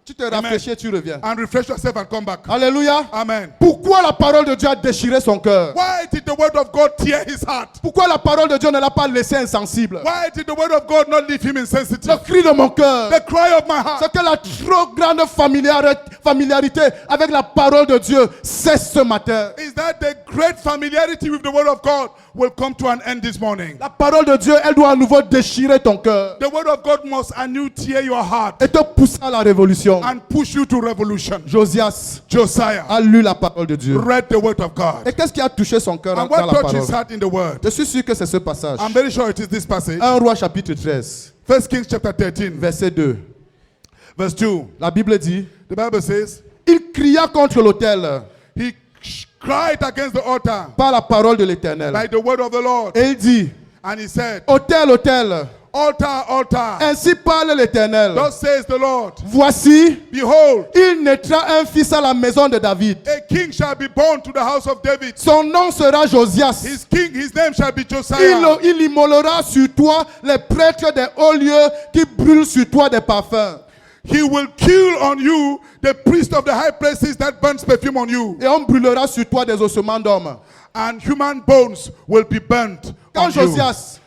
Tu te rafraîchis et tu reviens. and refresh yourself and come back. Alléluia. Amen. Pourquoi la parole de Dieu a déchiré son cœur? Why did the word of God tear his heart? Pourquoi la parole de Dieu ne l'a pas laissé insensible? Why did the word of God not leave him Le insensitive? cri de mon cœur, The cry of my heart c'est que la trop grande familiarité avec la parole de Dieu cesse ce matin. is that the great familiarity with the word of God will come to an end this morning. La parole de Dieu, elle doit à nouveau déchirer ton cœur The word of God must anew tear your heart et te pousser à la révolution. and push you to revolution. Josias Josiah a lu la parole de Dieu. read the word of God. Et qu'est-ce qui a touché son cœur And dans what la touched his parole? heart in the word? Je suis sûr que c'est ce passage. I'm very sure it is this passage. 1 Roi chapitre 13, 1 Kings chapter 13, verset 2. verse 2. La Bible dit, The Bible says, il cria contre l'autel he cried against the altar par la parole de l'Éternel. by the word of the Lord. Et il dit, And he said, autel, autel, altar, altar, ainsi parle l'Éternel. thus says the Lord, Voici, behold, il naîtra un fils à la maison de David. a king shall be born to the house of David. Son nom sera Josias. His name shall be Josiah. Il immolera sur toi les prêtres des hauts lieux qui brûlent sur toi des parfums. He will kill on you the priest of the high places that burns perfume on you. Et on brûlera sur toi des ossements d'hommes. And human bones will be burnt Quand on you. Josias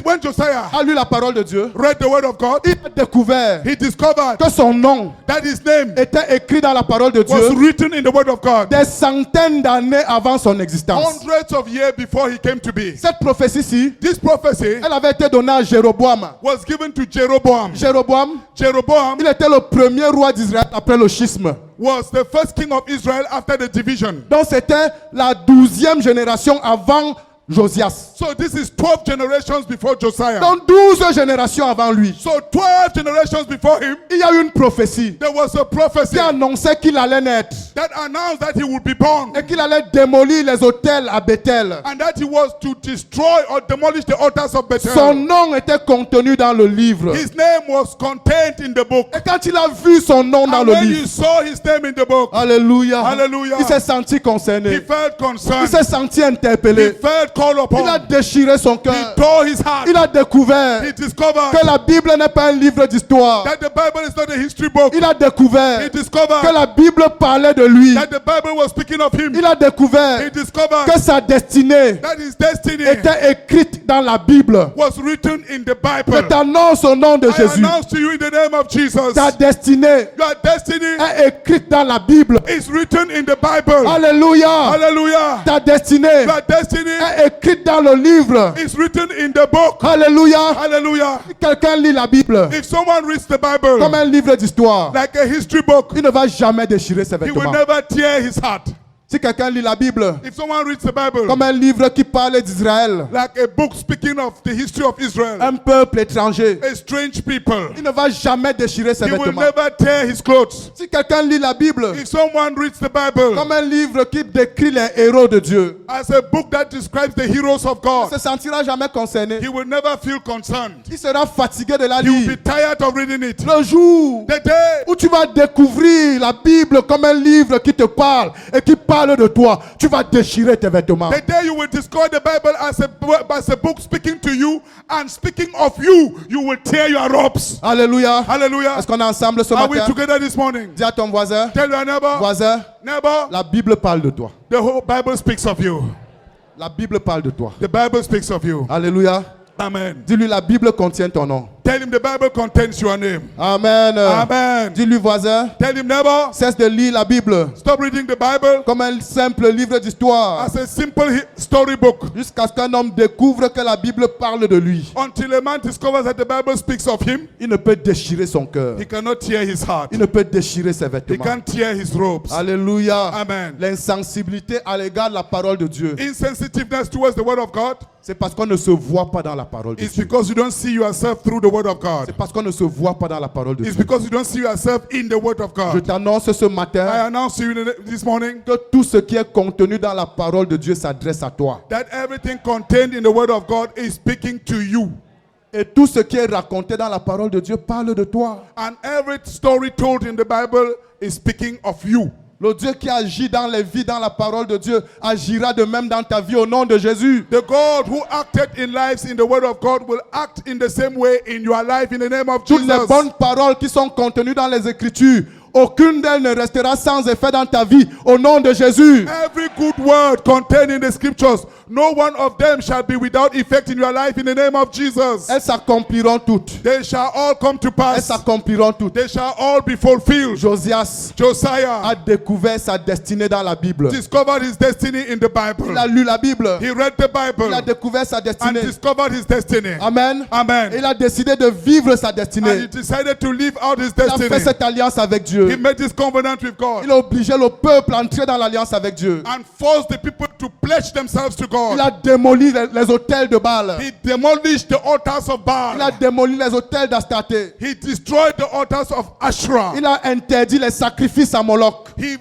When Josiah a lu la parole de Dieu, read the word of God, il a découvert he discovered que son nom that his name était écrit dans la parole de was Dieu written in the word of God des centaines d'années avant son existence. hundreds of years before he came to be. Cette prophétie-ci, This prophecy elle avait été donnée à Jéroboam. was given to Jeroboam. Jéroboam, Jeroboam il était le premier roi d'Israël après le schisme. was the first king of Israel after the division. Donc c'était la 12e génération avant Josias. So this is 12 generations before Josiah. Donc 12 générations avant lui, So 12 generations before him, il y a eu une prophétie there was a prophecy qui annonçait qu'il allait naître that announced that he would be born et qu'il allait démolir les autels à Bethel. and that he was to destroy or demolish the altars of Bethel. Son nom était contenu dans le livre. His name was contained in the book. Et quand il a vu son nom dans And le when you livre, saw his name in the book, alléluia, Hallelujah. il s'est senti he concerné. felt Il concerned. s'est senti He interpellé. felt called Il a upon. déchiré son He cœur. tore his heart. Il a découvert He discovered que la Bible n'est pas un livre d'histoire. that the Bible is not a history book. Il a He découvert discovered que la Bible parlait de lui. that the Bible was speaking of him. Il a He découvert discovered que sa destinée that his destiny était écrite dans la Bible. was written in the Je Bible. t'annonce au nom de I Jésus. announce to you in the name of Jesus, Ta destinée your destiny est écrite dans la Bible. is written in the Bible. Alléluia. Hallelujah. Ta destinée Your destiny est écrite dans le livre. is written in the book. Alléluia. Hallelujah. Quelqu'un lit la Bible If someone reads the comme Bible un livre d'histoire. like a history book, Il ne va jamais déchirer ses he will vêtements. never tear his heart. Si quelqu'un lit la Bible If someone reads the Bible comme un livre qui parle d'Israël, like a book speaking of the history of Israel, un peuple étranger, a strange people, il ne va jamais déchirer ses he will vêtements. never tear his clothes. Si quelqu'un lit la Bible If someone reads the Bible comme un livre qui décrit les héros de Dieu, as a book that describes the heroes of il ne God, se sentira jamais concerné. he will never feel concerned. Il sera fatigué de la He will be lire. tired of reading it. Le jour The day où tu vas découvrir la Bible comme un livre qui te parle et qui parle de toi, tu vas déchirer tes vêtements. The day you will discover the Bible as a book speaking to you and speaking of you, you will tear your robes. Alléluia. Hallelujah. Est-ce qu'on est ensemble ce Are we matin? together this morning? Dis à ton voisin, Tell your neighbor, voisin, neighbor, la Bible parle de toi. the whole Bible speaks of you. La Bible parle de toi. The Bible speaks of you. Alléluia. Amen. Dis-lui, la Bible contient ton nom. Tell him the Bible contains your name. Amen. Amen. Dis-lui, voisin, Tell him, neighbor, cesse de lire la Bible stop reading the Bible comme un simple livre d'histoire as a simple storybook jusqu'à ce qu'un homme découvre que la Bible parle de lui. until a man discovers that the Bible speaks of him. Il ne peut déchirer son cœur. He cannot tear his heart. Il ne peut déchirer ses He vêtements. can't tear his robes. Alléluia. Amen. L'insensibilité à l'égard de la parole de Dieu, Insensitiveness towards the word of God c'est parce qu'on ne se voit pas dans la parole de is Dieu. because you don't see yourself through the word of C'est God. parce qu'on ne se voit pas dans la parole de It's Dieu. because you don't see yourself in the word of Je God. t'annonce ce I matin announce to you this morning que tout ce qui est contenu dans la parole de Dieu s'adresse à toi. that everything contained in the word of God is speaking to you. Et tout ce qui est raconté dans la parole de Dieu parle de toi. And every story told in the Bible is speaking of you. Le Dieu qui agit dans les vies, dans la parole de Dieu, agira de même dans ta vie au nom de Jésus. The God who acted in lives in the word of God will act in the same way in your life in the name of Toutes les Jesus. bonnes paroles qui sont contenues dans les Écritures, aucune d'elles ne restera sans effet dans ta vie au nom de Jésus. Every good word contained in the scriptures, no one of them shall be without effect in your life in the name of Jesus. Elles s'accompliront toutes. They shall all come to Elles pass. s'accompliront toutes. They shall all be fulfilled. Josias Josiah a découvert sa destinée dans la Bible. discovered his destiny in the Bible. Il a lu la Bible. He read the Il a Bible découvert sa and destinée. discovered his destiny. Amen. Amen. Il a décidé de vivre sa And he destinée. decided to live out his Il a fait destiny. cette alliance avec He Dieu. made this covenant with God Il a obligé le peuple à entrer dans l'alliance avec Dieu. and forced the people to pledge themselves to Il God. a démoli les hôtels de Baal. He demolished the altars of Il a Baal. démoli les hôtels d'Astarté. He destroyed the altars of Asherah. Il a interdit les sacrifices à Moloch. He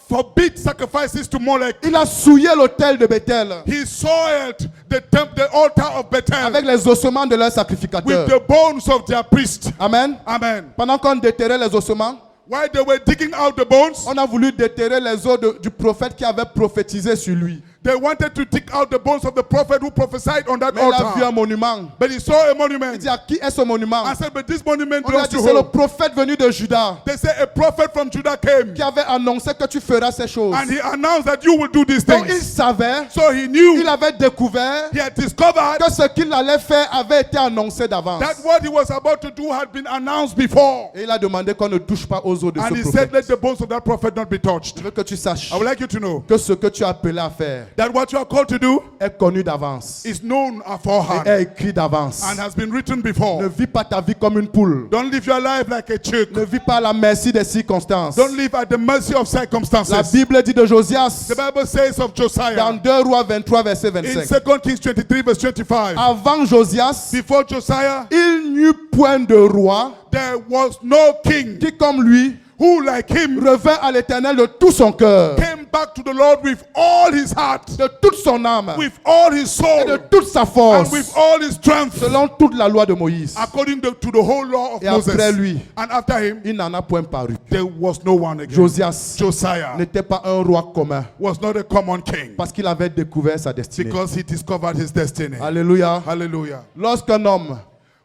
forbid sacrifices to Molech. Il a souillé l'hôtel de Bethel He soiled the altar of Bethel avec les ossements de leurs with sacrificateurs. the bones of their priests. Amen. Amen. Pendant qu'on déterrait les ossements, While they were digging out the bones, on a voulu déterrer les os du prophète qui avait prophétisé sur lui. they wanted to dig out the bones of the prophet who prophesied on that Mais il a vu un altar. monument. But he saw a Il monument. dit à qui est ce monument? I said, but this monument On lui a belongs dit to c'est le who? prophète venu de Juda They said a prophet from Judah came qui avait annoncé que tu feras ces choses. and he announced that you will do these Donc il things. savait, So he knew, il avait découvert he had discovered que ce qu'il allait faire avait été annoncé d'avance. that what he was about to do had been announced before. Et il a demandé qu'on ne touche pas aux os de And ce he said, prophète. let the bones of that prophet not be touched. Je veux que tu saches I would like you to know que ce que tu as appelé à faire that what you are called to do est connu d'avance, is known et aforehand est écrit d'avance. and has been written Ne before. vis pas ta vie comme une poule. Don't live your life like a chick. Ne vis pas à la merci des circonstances. Don't live at the mercy of La circumstances. Bible dit de Josias The Bible says of dans Josiah 2 Rois 23 verset in 25. 2 Kings 23 verse 25. Avant Josias, Before Josiah, il n'y eut point de roi there was no king qui comme lui who like him revint à l'Éternel de tout son cœur. came back to the Lord with all his heart, de toute son âme with all his et de soul, toute sa and force, with all his strength, selon toute la loi de Moïse. according to the whole law of Et Moses. après lui, And after him, il n'en a point paru. there was no one again. Josias Josiah n'était pas un roi commun was not a common king parce qu'il avait découvert sa destinée. because he discovered his destiny. Alléluia. Hallelujah. Lorsqu'un homme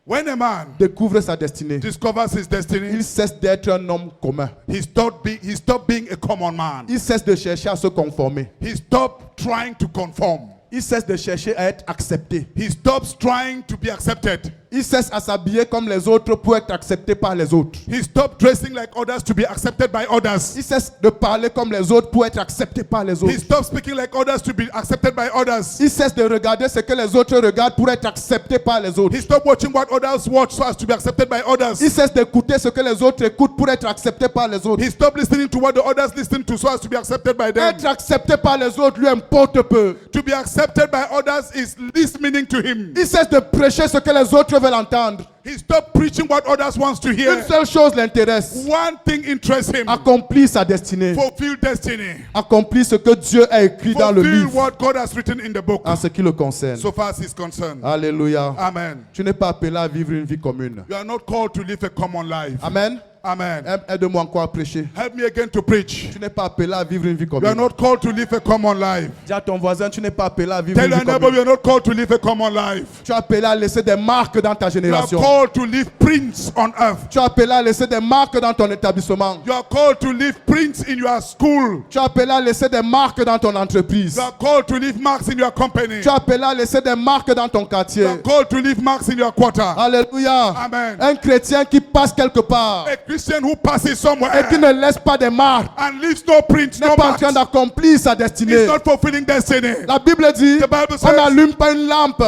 When a man découvre sa destinée, discovers his destiny, il cesse d'être un homme commun. he stopped being a common man. Il cesse de chercher à se conformer. He stopped trying to conform. Il cesse de chercher à être accepté. He stops trying to be accepted. Il cesse à s'habiller comme les autres pour être accepté par les autres. He stopped dressing like others to be accepted by others. Il cesse de parler comme les autres pour être accepté par les He autres. stopped speaking like others to be accepted by others. Il cesse de regarder ce que les autres regardent pour être accepté par les autres. He stopped watching what others watch so as to be accepted by others. Il cesse d'écouter ce que les autres écoutent pour être accepté par les autres. He stopped listening to what the others listen to so as to be accepted by them. Être accepté par les autres lui importe peu. To be accepted by others is least meaning to him. Il cesse de prêcher ce que les autres veulent entendre. He stopped preaching what others wants to Une hear. seule chose l'intéresse. One thing interests him. Accomplir sa destinée. Fulfill destiny. Accomplir ce que Dieu a écrit dans le Fulfill livre what God has written in the book. en ce qui le concerne. So far as he's concerned. Alléluia. Amen. Tu n'es pas appelé à vivre une vie commune. You are not called to live a common life. Amen. Amen. Aide-moi encore à prêcher. Help me again to preach. Tu n'es pas appelé à vivre une vie You are commune. not called to live a common life. Dis à ton voisin, tu n'es pas appelé à vivre Tell une your vie neighbor commune. you are not called to live a common life. Tu es appelé à laisser des marques dans ta You are génération. called to leave prints on earth. Tu es appelé à laisser des marques dans ton établissement. You are called to leave prints in your school. Tu es appelé à laisser des marques dans ton entreprise. You are called to leave marks in your company. Tu es appelé à laisser des marques dans ton You quartier. are called to leave marks in your quarter. Alléluia. Amen. Un chrétien qui passe quelque part A Christian who passes somewhere et qui ne laisse pas de marques and leaves no prints, n'est no pas en marks, train d'accomplir sa is destinée. not fulfilling destiny. La Bible dit, The Bible on says- n'allume pas une lampe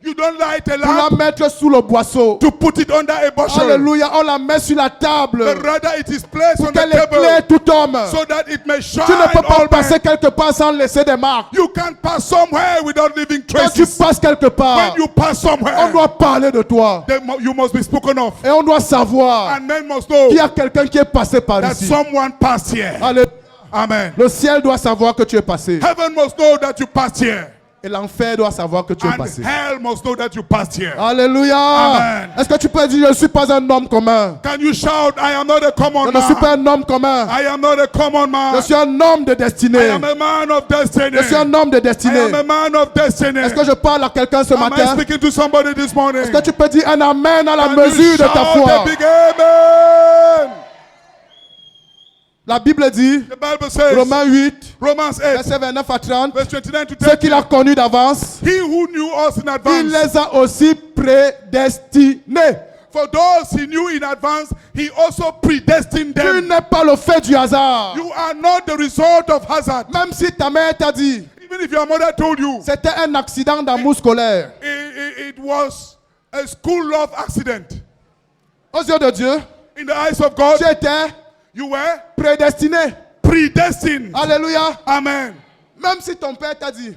You don't light a pour la lamp mettre sous le boisseau. to put it under a bushel. Alléluia, on la met sur la table But rather it is placed on the qu'elle éclaire table tout homme. so that it may shine Tu ne peux pas all passer men. quelque part sans laisser des marques. You can't pass somewhere without leaving Quand tu traces. passes quelque part, When you pass on somewhere, doit parler de toi. you must be spoken of. Et on doit savoir And men must know qu'il y a quelqu'un qui est passé par that ici. someone passed here. Alléluia. Amen. Le ciel doit savoir que tu es passé. Heaven must know that you passed here. Et l'enfer doit savoir que tu es And passé. hell must know that you passed here. Alléluia. Amen. Est-ce que tu peux dire, je ne suis pas un homme commun? Can you shout, I am not a Je common ne suis pas man. un homme commun. I am not a common Je man. suis un homme de I destinée. am a man of destiny. Je suis un homme de I destinée. am a man of destiny. Est-ce que je parle à quelqu'un ce Am I matin? speaking to somebody this morning? Est-ce que tu peux dire un amen à la Can mesure you de ta shout foi? a big amen? La Bible dit, The Bible says, Romains 8, Romans 8, verset 29 à 30, verse 29 to ce 30. qu'il a connu d'avance, He who knew us in il advance, les a aussi prédestinés. for those he knew in advance, he also predestined Tu them. n'es pas le fait du hasard. You are not the result of hazard. Même si ta mère t'a dit, Even if your mother told you c'était un accident d'amour scolaire. it was a school love accident, Aux yeux de Dieu, in the eyes of God, tu étais you were prédestiné. predestined. Alléluia. Amen. Même si ton père t'a dit,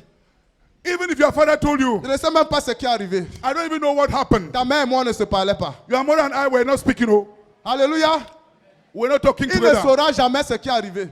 Even if your father told you, je ne sais même pas ce qui est arrivé. I don't even know what happened. Ta mère et moi ne se parlaient pas. Your mother and I were not speaking. Oh, Alléluia. we're not talking Il ne together. saura jamais ce qui est arrivé.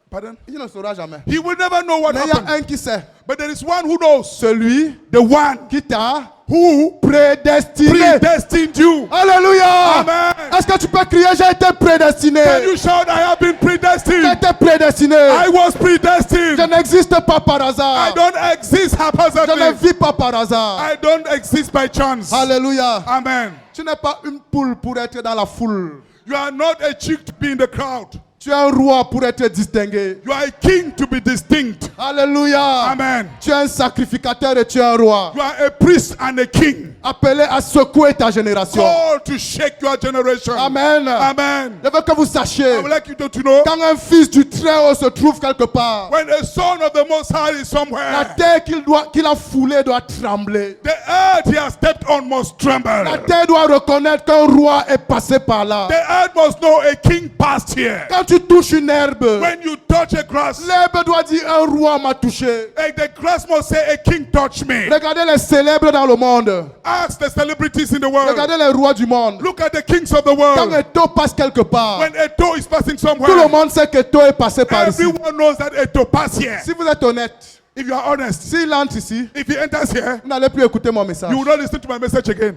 Pardon? Il ne saura jamais. He will never know what Mais il y a happened. un qui sait. But there is one who knows. Celui The one qui t'a who prédestiné. predestined you. Alléluia. Amen. Est-ce que tu peux crier, j'ai été prédestiné? Can you shout, I have been J'ai predestined? été prédestiné. I was Je predestined. n'existe pas par I hasard. don't exist Je ne haphazardly. vis pas par hasard. I don't exist by chance. Alléluia. Amen. Tu n'es pas une poule pour être dans la foule. You are not a chick to be in the crowd. Tu es un roi pour être distingué. You are a king to be distinct. Alléluia. Amen. Tu es un sacrificateur et tu es un roi. You are a priest and a king. Appelé à secouer ta génération. Called to shake your generation. Amen. Amen. Je veux que vous sachiez, I would like you to know, quand un fils du Très-Haut se trouve quelque part, when a son of the Most High is la somewhere, terre qu'il a foulée doit trembler. the earth he has stepped earth must tremble. La terre doit reconnaître qu'un roi est passé par là. The earth must know a king passed here. Quand tu touches une herbe, When you touch a grass, l'herbe doit dire un roi m'a touché. the grass must say a king touched me. Regardez les célèbres dans le monde. Ask the celebrities in the world. Regardez les rois du monde. Look at the kings of the Quand world. Eto passe quelque part, When Eto is passing tout le somewhere, monde sait qu'Eto est passé par ici. everyone knows that Eto passed here. Si vous êtes honnête, If you are honest, s'il entre ici, if he enters here, vous n'allez plus écouter mon message. you will not listen to my message again.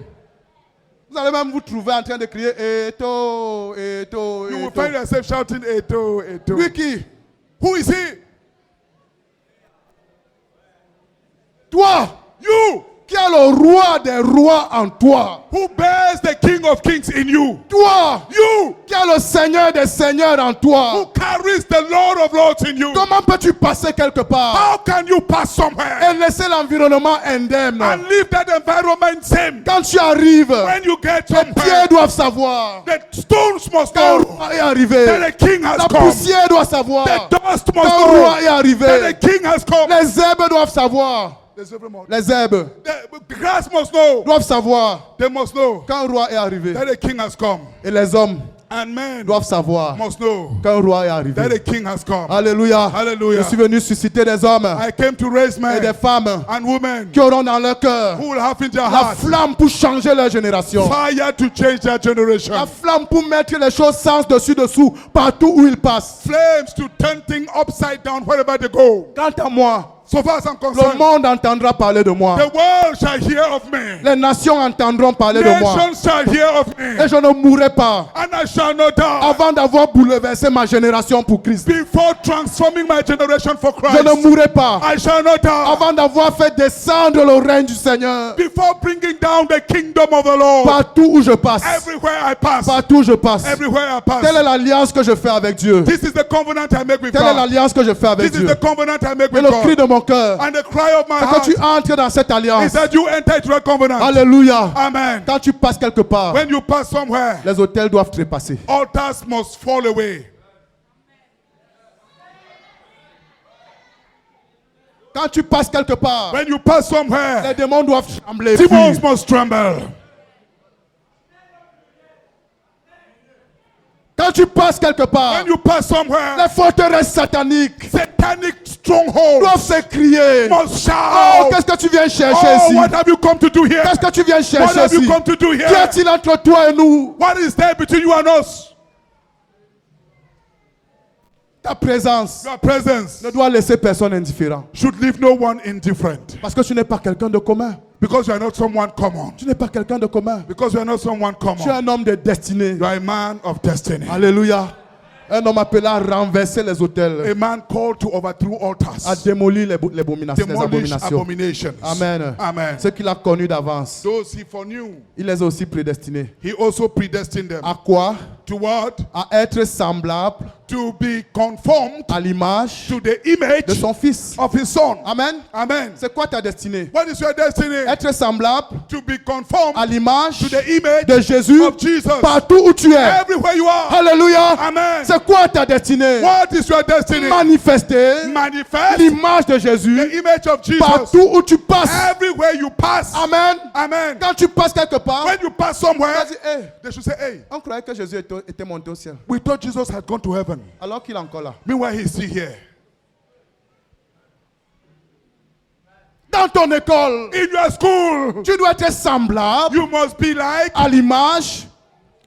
Vous allez même vous trouver en train de crier Eto, Eto, You will Eto. find yourself shouting Eto, Eto. Lui qui? Who is he? Toi, You, qui as le roi des rois en toi. who bears the King of Kings in you. Toi, You, qui as le Seigneur des seigneurs en who toi. carries the Lord of Lords in you. Comment peux-tu passer quelque part How can you pass somewhere et laisser l'environnement indemne? and leave that environment same? Quand tu arrives, When you get les pieds somewhere, doivent savoir the stones must qu'un know roi est arrivé. that a king has La come. poussière doit savoir The dust must qu'un know roi est that a arrivé. king has come. Les herbes doivent savoir. Les herbes The grass must know. doivent savoir They must know qu'un roi est arrivé. that a king has come. Et les hommes And men doivent savoir must know qu'un roi est that arrivé. a king has come. Alléluia. Hallelujah. Je suis venu susciter des hommes I came to raise et men des femmes and women qui auront dans leur cœur who will have in their la hearts flamme pour changer leur génération. fire to change their generation. La flamme pour mettre les choses sens dessus-dessous partout où ils passent. Flames to turn things upside down wherever they go. Quant à moi, So far as I'm le concerned, monde entendra parler de moi. the world shall hear of me. Les nations entendront parler de moi. Nations shall hear of me. Et je ne mourrai pas And I shall not die avant d'avoir bouleversé ma génération pour Christ. before transforming my generation for Je ne Christ. mourrai pas I shall not die avant d'avoir fait descendre le règne du Seigneur before bringing down the kingdom of the Lord. partout où je passe. Everywhere I pass. Partout où je passe. Everywhere I pass. Telle est l'alliance que je fais avec Dieu. This is the covenant I make with Telle est God. l'alliance que je fais avec This is Dieu. the covenant I make Et with le cri God. de mon cœur, And the cry of my c'est que heart tu entres dans cette is alliance. that you enter into a covenant. Alléluia. Amen. Quand tu passes quelque part, When you pass somewhere, les hôtels doivent trépasser. altars must fall away. Quand tu passes quelque part, When you pass somewhere, les démons doivent trembler. demons fuir. must tremble. Quand tu passes quelque part, When you pass somewhere, les forteresses sataniques satanic strongholds doivent s'écrier. must Oh, shout. qu'est-ce que tu viens chercher Oh, ici? what have you come to do here? Qu'est-ce que tu viens What chercher have you ici? come to do here? Qu'y a-t-il entre toi et nous? What is there between you and us? Ta présence Your presence ne doit laisser personne indifférent. should leave no one indifferent. Parce que tu n'es pas quelqu'un de commun. Because you are not someone common. Tu n'es pas quelqu'un de commun. Because you are not someone Tu es common. un homme de destinée. You are a man of destiny. Alléluia. Un homme appelé à renverser les hôtels, A man called to overthrow à altars. démolir les abominations. Demolish abominations. Amen. Amen. Ce qu'il a connu d'avance, Those he foreknew, il les a aussi prédestinés. he also predestined them. À quoi? To what? À être semblable To be conformed à l'image to the image de son fils. of his son. Amen. Amen. C'est quoi ta destinée? What is your destiny? Être semblable To be conformed à l'image to the image de Jésus of Jesus. partout où tu es. Everywhere you are. Alléluia. Amen. C'est quoi ta destinée? What is your destiny? Manifester Manifest l'image de Jésus the image of Jesus. partout où tu passes. Everywhere you pass. Amen. Amen. Quand tu passes quelque part, When you pass somewhere, tu vas dire, hey, they should say, hey, on croyait que Jésus était monté au ciel. we thought Jesus had gone to heaven. Alors qu'il est encore là. Meanwhile, he's still here. Dans ton école, In your school, tu dois être semblable you must be like, à l'image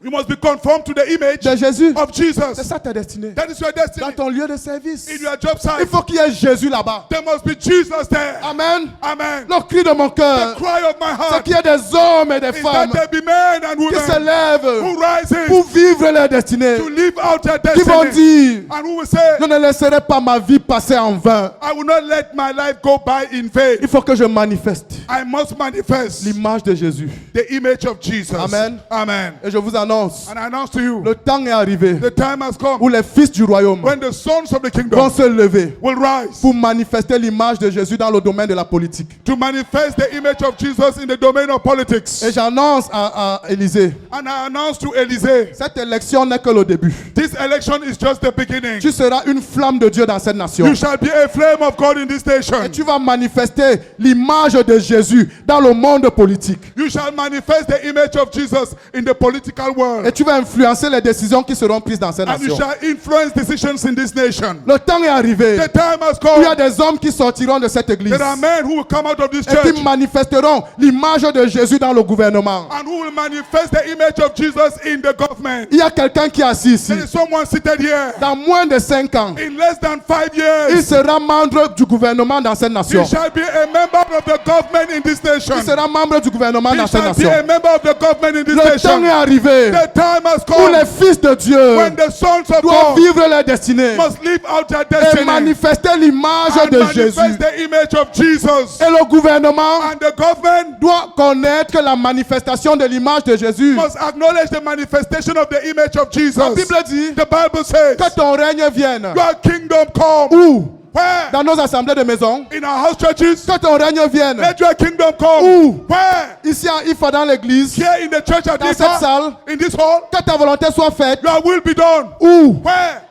you must be conformed to the image de Jésus. of C'est Jesus. ça ta destinée. That is your destiny. Dans ton lieu de service, In your job il site, faut qu'il y ait Jésus là-bas. there must be Jesus there. Amen. Amen. Le cri de mon The cœur, cry of my c'est heart qu'il y ait des hommes et des is femmes that there be men and qui women se lèvent who rises pour vivre leur destinée. to live out their Qui vont destiny. dire, And who will say, je ne laisserai pas ma vie passer en vain. I will not let my life go by in vain. Il faut que je manifeste I must manifest l'image de Jésus. the image of Jesus. Amen. Amen. Et je vous annonce annonce, And I announce to you, le temps est arrivé the time has come où les fils du royaume when the sons of the vont kingdom se lever will rise pour manifester l'image de Jésus dans le domaine de la politique. to manifest the image of Jesus in the domain of politics. Et j'annonce à Élysée, And I announce to Elysée, cette élection n'est que le début. this election is just the beginning. Tu seras une flamme de Dieu dans cette nation. You shall be a flame of God in this nation. Et tu vas manifester l'image de Jésus dans le monde politique. You shall manifest the image of Jesus in the political Et world. tu vas influencer les décisions qui seront prises dans cette And you nation. shall influence decisions in this nation. Le temps est arrivé. The time has Il y a come. des hommes qui sortiront de cette église There are men who will come out of this et church qui manifesteront l'image de Jésus dans le gouvernement. and who will manifest the image of Jesus in the government. Il y a quelqu'un qui est assis ici. There is someone seated here. Dans moins de 5 ans, In less than 5 il years, sera membre du gouvernement dans cette nation. he shall be a member of the government in this nation. Il sera membre du gouvernement He dans cette shall be nation. a member of the government in this Le temps nation. est arrivé The time has où les come fils de Dieu when the sons of doivent God vivre leur destinée must live out their et destiny manifester l'image and de Jésus. manifest the image of Jesus. Et le gouvernement And the government doit connaître la manifestation de l'image de Jésus. must acknowledge the manifestation of the image of La Jesus. Bible dit The Bible says, que ton règne vienne. your kingdom come. Où? Where? Dans nos assemblées de maison. In our house churches. Que ton règne vienne. Let your kingdom come. Où? Where? Ici à Ifa dans l'église. Here in the church at Dans cette Ifa, salle. in this hall. Que ta volonté soit faite. Your will be done. Où? Where?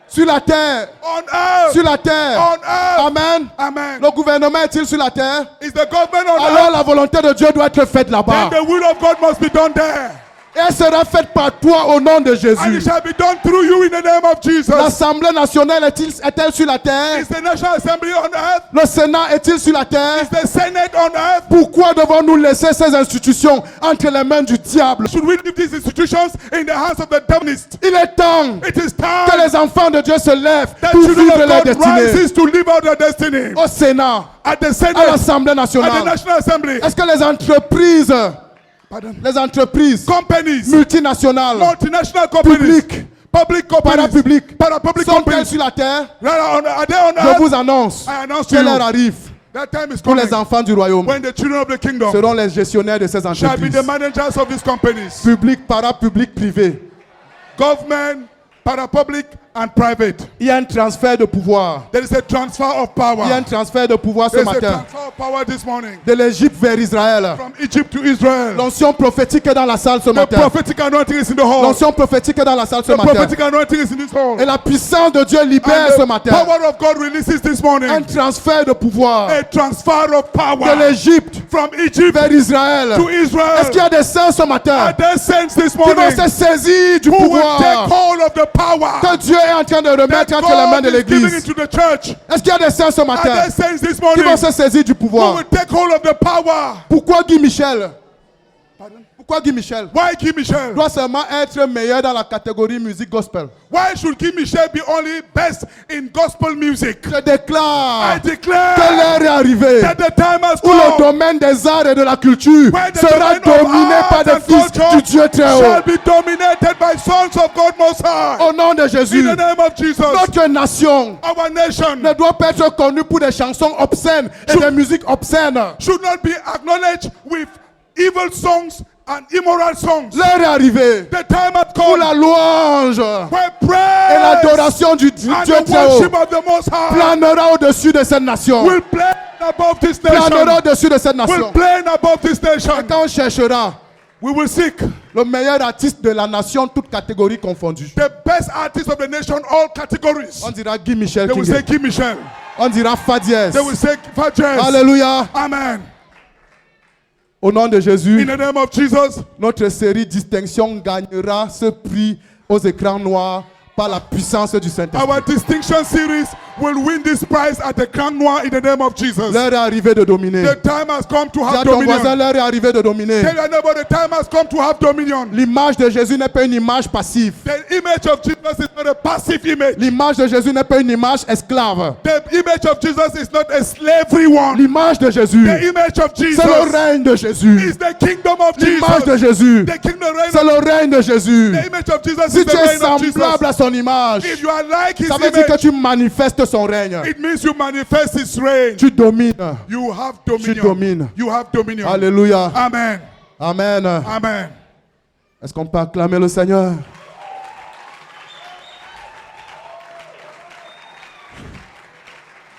Sur la terre. On earth. Sur la terre. On earth. Amen. Amen. Le gouvernement est-il sur la terre? Is the government on Alors earth? la volonté de Dieu doit être faite là-bas. Then the will of God must be done there. Et elle sera faite par toi au nom de And it Jésus. shall be done through you in the name of Jesus. L'Assemblée nationale est-elle sur la terre? Is the National Assembly on earth? Le Sénat est-il sur la terre? Is the Senate on earth? Pourquoi devons-nous laisser ces institutions entre les mains du diable? Should we leave these institutions in the hands of the demonist? Il est temps It is que time les enfants de Dieu se lèvent that pour children vivre of leur God destinée. rises to live out their destiny. Au Sénat, At the à Senate, l'Assemblée at the nationale. National Assembly, Est-ce que les entreprises companies, multinationales, multinational companies, publiques, public companies, parapubliques, parapublic sont-elles companies, sur la terre? are they on Je earth? vous annonce I announce to que l'heure you, arrive that time is où coming les enfants du royaume when the children of the kingdom seront les gestionnaires de ces shall be entreprises. the managers of these companies. Public, parapublic, privé. Government, parapublic, and private. Il y a un transfert de pouvoir. There is a transfer of Il y a un power. transfert de pouvoir ce There is a matin. transfer of power this morning De l'Égypte vers Israël. from Egypt to Israel. L'onction prophétique est dans la salle ce The matin. prophetic anointing is in the hall. L'onction prophétique est dans la salle ce The matin. prophetic anointing is in this hall. Et la puissance de Dieu libère And ce the matin power of God releases this morning un transfert de pouvoir a transfer of de power l'Égypte from Egypt vers Israël. to Israel. Est-ce qu'il y a des saints ce matin Are there saints this qui vont morning se saisir du who will take pouvoir hold of the power que Dieu est en train de remettre that entre les mains God de is giving l'Église? into the church? Est-ce qu'il y a des saints ce Are matin there saints this qui morning vont se saisir du who pouvoir? will take hold of the power? Pourquoi Guy Michel? Pourquoi Guy Michel Why Guy Michel? doit seulement être meilleur dans la catégorie musique gospel? Why should Guy Michel be only best in gospel music? Je déclare I declare que l'heure est arrivée that the time has où le come domaine des arts et de la culture when the sera domain of dominé art par des and fils culture du Dieu très shall haut. be dominated by sons of God Most High. Au nom de Jésus, In the name of Jesus, notre nation our nation ne doit pas être connue pour des chansons obscènes et des musiques obscènes. should not be acknowledged with evil songs and immoral songs. L'heure est arrivée The time has où come la louange where et praise l'adoration du and Dieu the très haut worship of the Most High planera au-dessus de cette nation. will play above this Planera nation. au-dessus de cette Will nation. play above this Et nation. quand on cherchera We will seek le meilleur artiste de la nation, toutes catégories confondues, the best artists of the nation, all categories. on dira Guy Michel They will say King. Guy Michel. On dira Fa dièse. They will say Fajes. Alléluia. Amen. Au nom de In Jésus, the name of Jesus, notre série Distinction gagnera ce prix aux écrans noirs par la puissance du Saint-Esprit. our distinction series will win this prize at the Grand Noir in the name of Jesus. L'heure est arrivée de dominer. The time has come to Dis à have ton voisin, dominion. l'heure est arrivée de dominer. Tell your neighbor, the time has come to have dominion. L'image de Jésus n'est pas une image passive. The image of Jesus is not a passive image. L'image de Jésus n'est pas une image esclave. The image of Jesus is not a slavery one. L'image de Jésus, The image of Jesus c'est le règne de Jésus. is the kingdom of L'image de Jesus. Jésus, The kingdom reign c'est of le règne de Jésus. the image of Jesus Si is tu the es reign of Jesus. semblable à son image, If you are like his ça veut dire que image, tu manifestes son règne. it means you manifest his reign. Tu domines. You have Tu dominion. domines. You have dominion. Alléluia. Amen. Amen. Amen. Est-ce qu'on peut acclamer le Seigneur?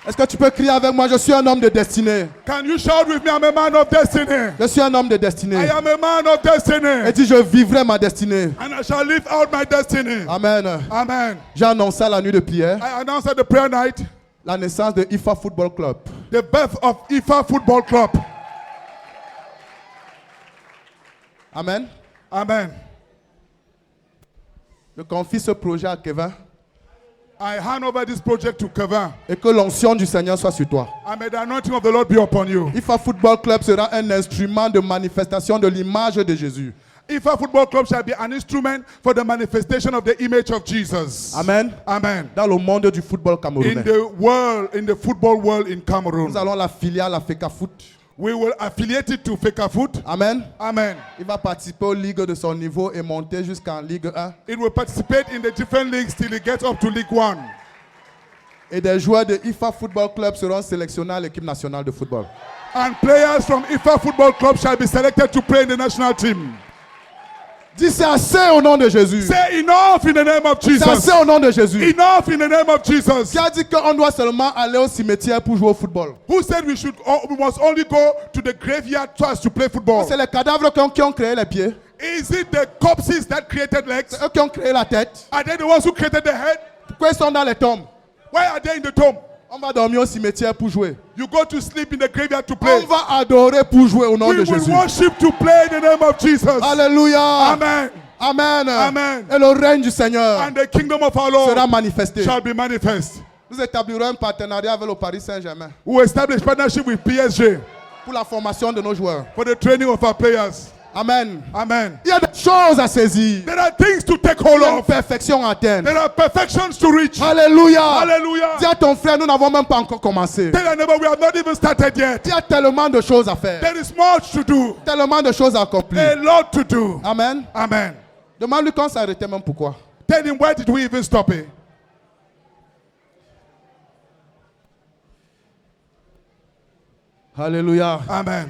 Est-ce que tu peux crier avec moi, je suis un homme de destinée. Can you shout with me, I'm a man of destiny? Je suis un homme de destinée. I am a man of destiny. Et dis, je vivrai ma destinée. And I shall live out my destiny. Amen. Amen. J'ai annoncé à la nuit de prière I announced at the prayer night la naissance de IFA Football Club. the birth of IFA Football Club. Amen. Amen. Je confie ce projet à Kevin I hand over this project to Kevin. et que l'onction du Seigneur soit sur toi. And may the anointing of the Lord be upon you. IFA Football Club sera un instrument de manifestation de l'image de Jésus. IFA Football Club shall be an instrument for the manifestation of the image of Jesus. Amen. Amen. Dans le monde du football In camerounais. the world, in the football world in Cameroon, Nous allons la filiale à Feka Foot. we will affiliate it to Fekafoot. Amen. Amen. Il va participer aux ligues de son niveau et monter jusqu'en Ligue 1. It will participate in the different leagues till it gets up to League 1. Et des joueurs de IFA Football Club seront sélectionnés à l'équipe nationale de football. And players from IFA Football Club shall be selected to play in the national team. Dis c'est assez au nom de Jésus. Say enough in the name of C'est assez Jesus. au nom de Jésus. Enough in the name of Jesus. Qui a dit qu'on doit seulement aller au cimetière pour jouer au football? Who said we must only go to the graveyard twice to play football? C'est les cadavres qui ont créé les pieds. Is it the corpses that created legs? C'est eux qui ont créé la tête. Are they the ones who created the head? Pourquoi ils sont dans les tombes? Why are they in the tomb? On va dormir au cimetière pour jouer. You go to sleep in the graveyard to On play. va adorer pour jouer au nom We de will Jésus. worship to play in the name of Jesus. Alléluia. Amen. Amen. Amen. Et le règne du Seigneur And the kingdom of our sera Lord manifesté. shall be manifest. Nous établirons un partenariat avec le Paris Saint-Germain We will establish partnership with PSG pour la formation de nos joueurs. for the training of our players. Amen. Amen. Il y a des choses à saisir. There are things to take Il hold y a une of. perfection à atteindre. There are perfections to reach. Alléluia. Hallelujah. Dis à ton frère, nous n'avons même pas encore commencé. Tell your neighbor we have not even started yet. Il y a tellement de choses à faire. There is much to do. Tellement de choses à A accomplir. lot to do. Amen. Amen. Demande-lui quand ça arrêtait même pourquoi. Tell him, why did we even stop it? Alléluia. Amen.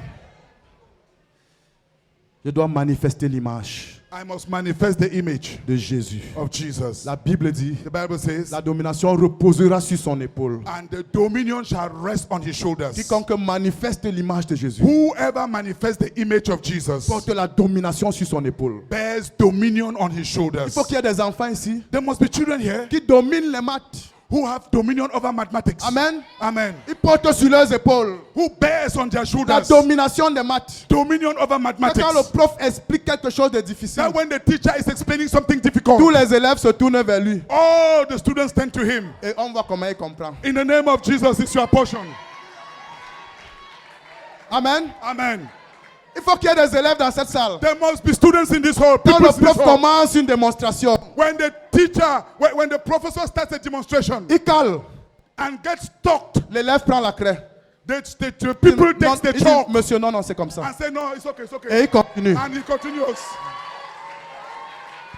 Je dois manifester l'image I must manifest the image de Jésus. of Jesus. La Bible dit, The Bible says, la domination reposera sur son épaule. and the dominion shall rest on his shoulders. Quiconque manifeste l'image de Jésus Whoever manifests the image of Jesus porte la domination sur son épaule. bears dominion on his Il shoulders. faut qu'il y ait des enfants ici There must be children here qui dominent les maths. who have dominion over mathematics. Amen. Amen. Ils portent sur leurs épaules Who bears on their la shoulders domination des maths. dominion over Quand mathematics. le prof explique quelque chose de difficile, That when the teacher is explaining something tous difficult, les élèves se tournent vers lui. all the students turn to him. Et on voit comment il comprend. In the name of Jesus, it's your portion. Amen. Amen. Il faut qu'il y ait des élèves dans cette salle. There must be students in this hall. Quand People le in this prof hall. commence une démonstration, When the teacher, when the professor starts a demonstration il cale. and gets stopped, L'élève prend la craie. the people Non, take the il dit, chalk monsieur, non, non, c'est comme ça. and say, no, it's okay, it's Et okay. il continue. And he continues.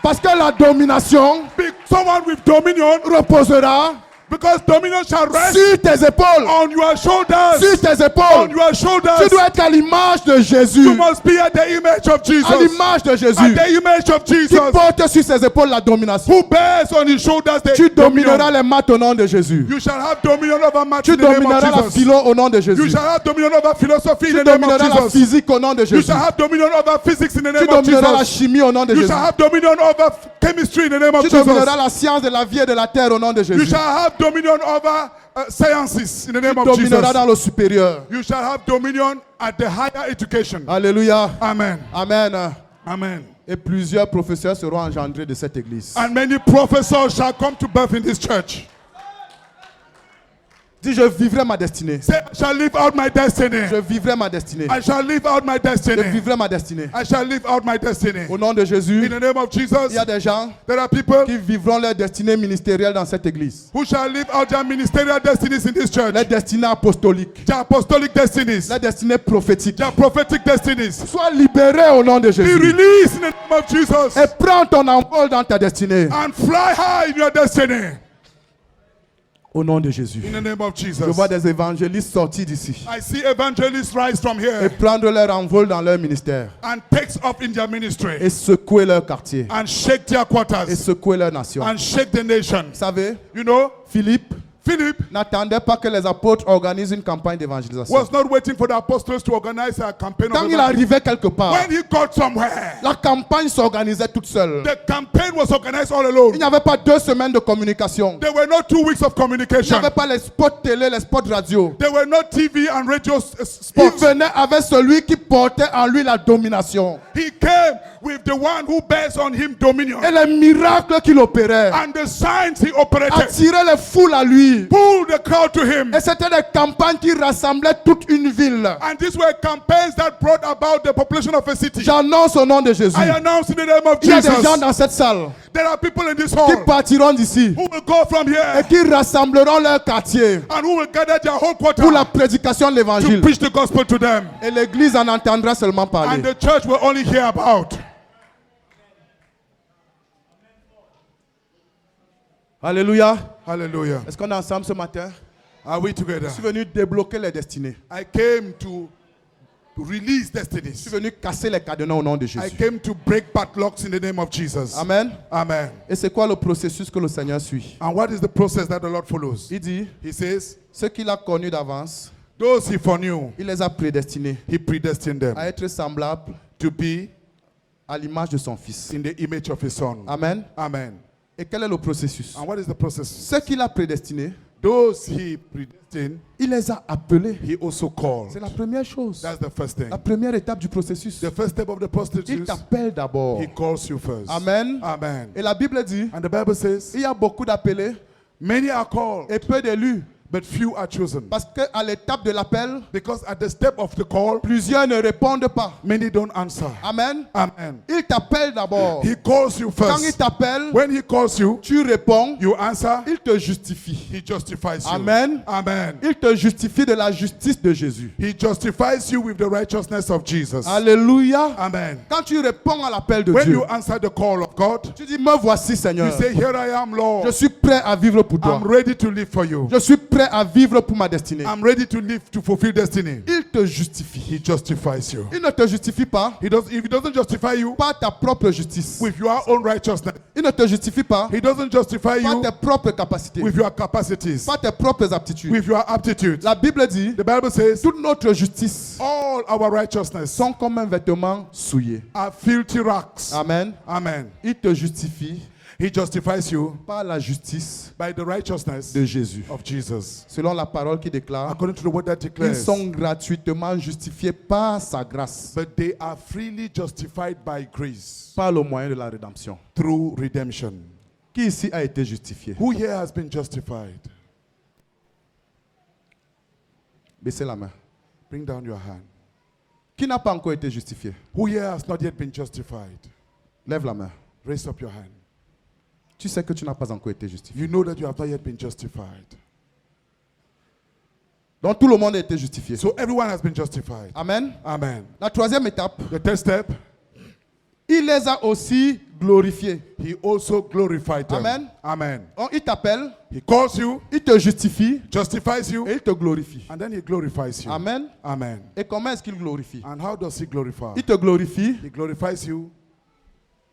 Parce que la domination Someone with dominion, reposera because dominion shall rest sur tes épaules. on your shoulders. Sur tes On épaules. your Tu shoulders. dois être à l'image de You Jésus. must be at the image of À Jesus. l'image de At Jésus. the image of Qui Jesus. porte sur ses épaules la domination. Who bears on his shoulders the Tu domineras dominion. les maths au nom de Jésus. You shall have dominion over math Tu in the name domineras la of Jesus. philo au nom de You Jésus. shall have dominion over philosophy in Tu the name of domineras la Jesus. physique au nom de You Jésus. shall have dominion over physics in the Tu name of domineras la Jesus. chimie au nom de You Jésus. shall have dominion over chemistry in the name of Tu Jesus. domineras la science de la vie et de la terre au nom de You Jésus. shall have dominion over sciences in the name Tu of domineras Jesus. dans le supérieur. You shall have dominion at the higher education. Alléluia. Amen. Amen. Amen. Et plusieurs professeurs seront engendrés de cette église. And many professors shall come to birth in this church. Dis, je vivrai ma destinée. Say, I shall live out my destiny. Je vivrai ma destinée. I shall live out my Je destiny. vivrai ma destinée. I shall live out my destiny. Au nom de Jésus, In the name of il Jesus, y a des gens there are people qui vivront leur destinée ministérielle dans cette église. who shall live out their ministerial destinies in this church. Les destinées apostoliques. Their apostolic destinies. Les destinées prophétiques. Their prophetic destinies. Sois libéré au nom de Be Jésus. released in the name of Jesus. Et prends ton envol dans ta destinée. And fly high in your destiny. Au nom de Jésus. In the name of Je Jesus. vois des évangélistes sortir d'ici I see evangelists rise from et here prendre leur envol dans leur ministère and takes off in their ministry et secouer leur quartier and shake their et quarters secouer leur nation. and shake the nation. Vous savez, You know, Philippe Philip n'attendait pas que les apôtres organisent une campagne d'évangélisation. was not waiting for the apostles to organize a campaign of Quand il evangelism. arrivait quelque part, When he got somewhere, la campagne s'organisait toute seule. the campaign was organized all Il alone. n'y avait pas 2 semaines de communication. There were not 2 weeks of Il n'y communication. avait pas les spots télé, les spots radio. There were not TV and radio Il spots. venait avec celui qui portait en lui la domination. He came with the one who bears on him dominion. Et les miracles qu'il opérait And the signs he operated attiraient les foules à lui. pulled the crowd to him. Et c'était des campagnes qui rassemblaient toute une ville. And these were campaigns that brought about the population of a city. J'annonce au nom de Jésus. I announce in the name of Il y a des gens Jesus. dans cette salle There are people in this qui hall partiront d'ici who will go from et here qui rassembleront leur quartier and who will gather their whole quarter pour la prédication de to l'évangile. preach the gospel to them. Et l'église en entendra seulement And parler. the church will only hear about. Alléluia. Hallelujah. Est-ce qu'on est ensemble ce matin? Are we together? Je suis venu débloquer les destinées. I came to release Je suis destinies. venu casser les cadenas au nom de I Jésus. came to break padlocks in the name of Jesus. Amen. Amen. Et c'est quoi le processus que le Seigneur suit? And what is the process that the Lord follows? Il dit, He says, ceux qu'il a connus d'avance, those he foreknew, il les a prédestinés he predestined them à être semblables to be à l'image de son Fils. in the image of his son. Amen. Amen. Et quel est le processus? And what is the process? Ceux qu'il a prédestinés, Those he predestined, il les a appelés. he also called. C'est la première chose. That's the first thing. La première étape du processus. The first step of the Il process, t'appelle d'abord. he calls you first. Amen. Amen. Et la Bible dit, And the Bible says, il y a beaucoup d'appelés many are called, et peu d'élus. but few are chosen. Parce qu'à l'étape de l'appel, Because at the step of the call, plusieurs ne répondent pas. many don't answer. Amen. Amen. Il t'appelle d'abord. He calls you Quand il first. t'appelle, When he calls you, tu réponds, you answer, il te justifie. he justifies you. Amen. Amen. Il te justifie de la justice de Jésus. He justifies you with the righteousness of Jesus. Alléluia. Amen. Quand tu réponds à l'appel de When Dieu, you answer the call of God, tu dis, me voici you Seigneur. say, here I am, Je Lord. suis prêt à vivre pour toi. I'm ready to live for you. Je suis prêt à vivre pour ma destinée. I'm ready to live to fulfill destiny. Il te justifie. He justifies you. Il ne te justifie pas If he doesn't justify you par ta propre justice. with your own righteousness, Il ne te justifie pas he doesn't justify par you tes propres capacités, with your capacities, par tes propres aptitudes. with your aptitude. La Bible dit, The Bible says, toute notre justice all our righteousness sont comme un vêtement souillé. are filthy rags. Amen. Amen. Il te justifie He justifies you par la justice by the righteousness de Jésus. of Jesus. Selon la parole qui déclare, According to the word that ils declares, sont gratuitement justifiés par sa grâce, but they are freely justified by grace par le moyen de la rédemption. through redemption. Qui ici a été justifié? Who here has been justified? Baissez la main. Bring down your hand. Qui n'a pas encore été justifié? Who here has not yet been justified? Lève la main. Raise up your hand. Tu sais que tu n'as pas encore été justifié. You know that you have not yet been justified. Donc tout le monde a été justifié. So everyone has been justified. Amen. Amen. La troisième étape, The third step, il les a aussi glorifiés. he also glorified them. Amen. Amen. Donc, il t'appelle, He calls you, il te justifie justifies you, et il te glorifie. and then he glorifies you. Amen. Amen. Et comment est-ce qu'il glorifie? And how does he glorify? Il te glorifie He glorifies you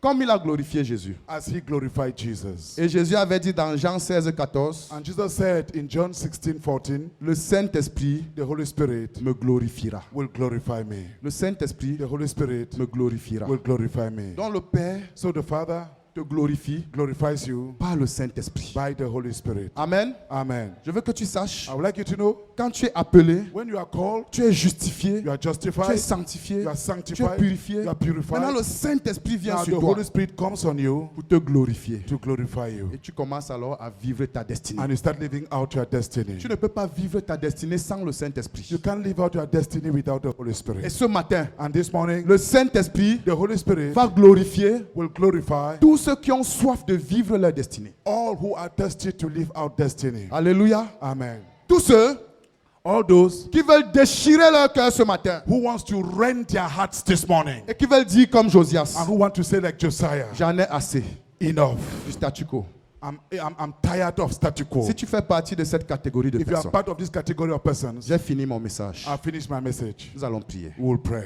comme il a glorifié Jésus. as he glorified Jesus. Et Jésus avait dit dans Jean 16, 14, And Jesus said in John 16:14, le Saint-Esprit the Holy Spirit me glorifiera. will glorify me. Le Saint-Esprit The Holy Spirit me glorifiera. will glorify me. Donc le Père So the Father te glorifie glorifies you par le Saint-Esprit. by the Holy Spirit. Amen. Amen. Je veux que tu saches, I would like you to know, quand tu es appelé, when you are called, tu es justifié, you are tu es justified, sanctifié, you are tu es sanctified, purifié. you are purified. Maintenant le Saint-Esprit vient Now the sur toi Holy Spirit comes on you pour te glorifier. to glorify you. Et tu commences alors à vivre ta destinée. And you start living out your destiny. Tu ne peux pas vivre ta destinée sans le Saint-Esprit. You can't live out your destiny without the Holy Et Spirit. ce matin, And this morning, le Saint-Esprit the Holy Spirit va glorifier will glorify tous ceux qui ont soif de vivre leur destinée. all who are thirsty to live out destiny. Alléluia. Amen. Tous ceux All those qui veulent déchirer leur cœur ce matin who wants to rend their hearts this morning et qui veulent dire comme Josias, and who want to say like Josiah, j'en ai assez enough du statu quo. I'm tired of statu quo. Si tu fais partie de cette catégorie de If you are personnes, part of this category of persons, j'ai fini mon message. I'll finish my message. Nous allons prier. We will pray.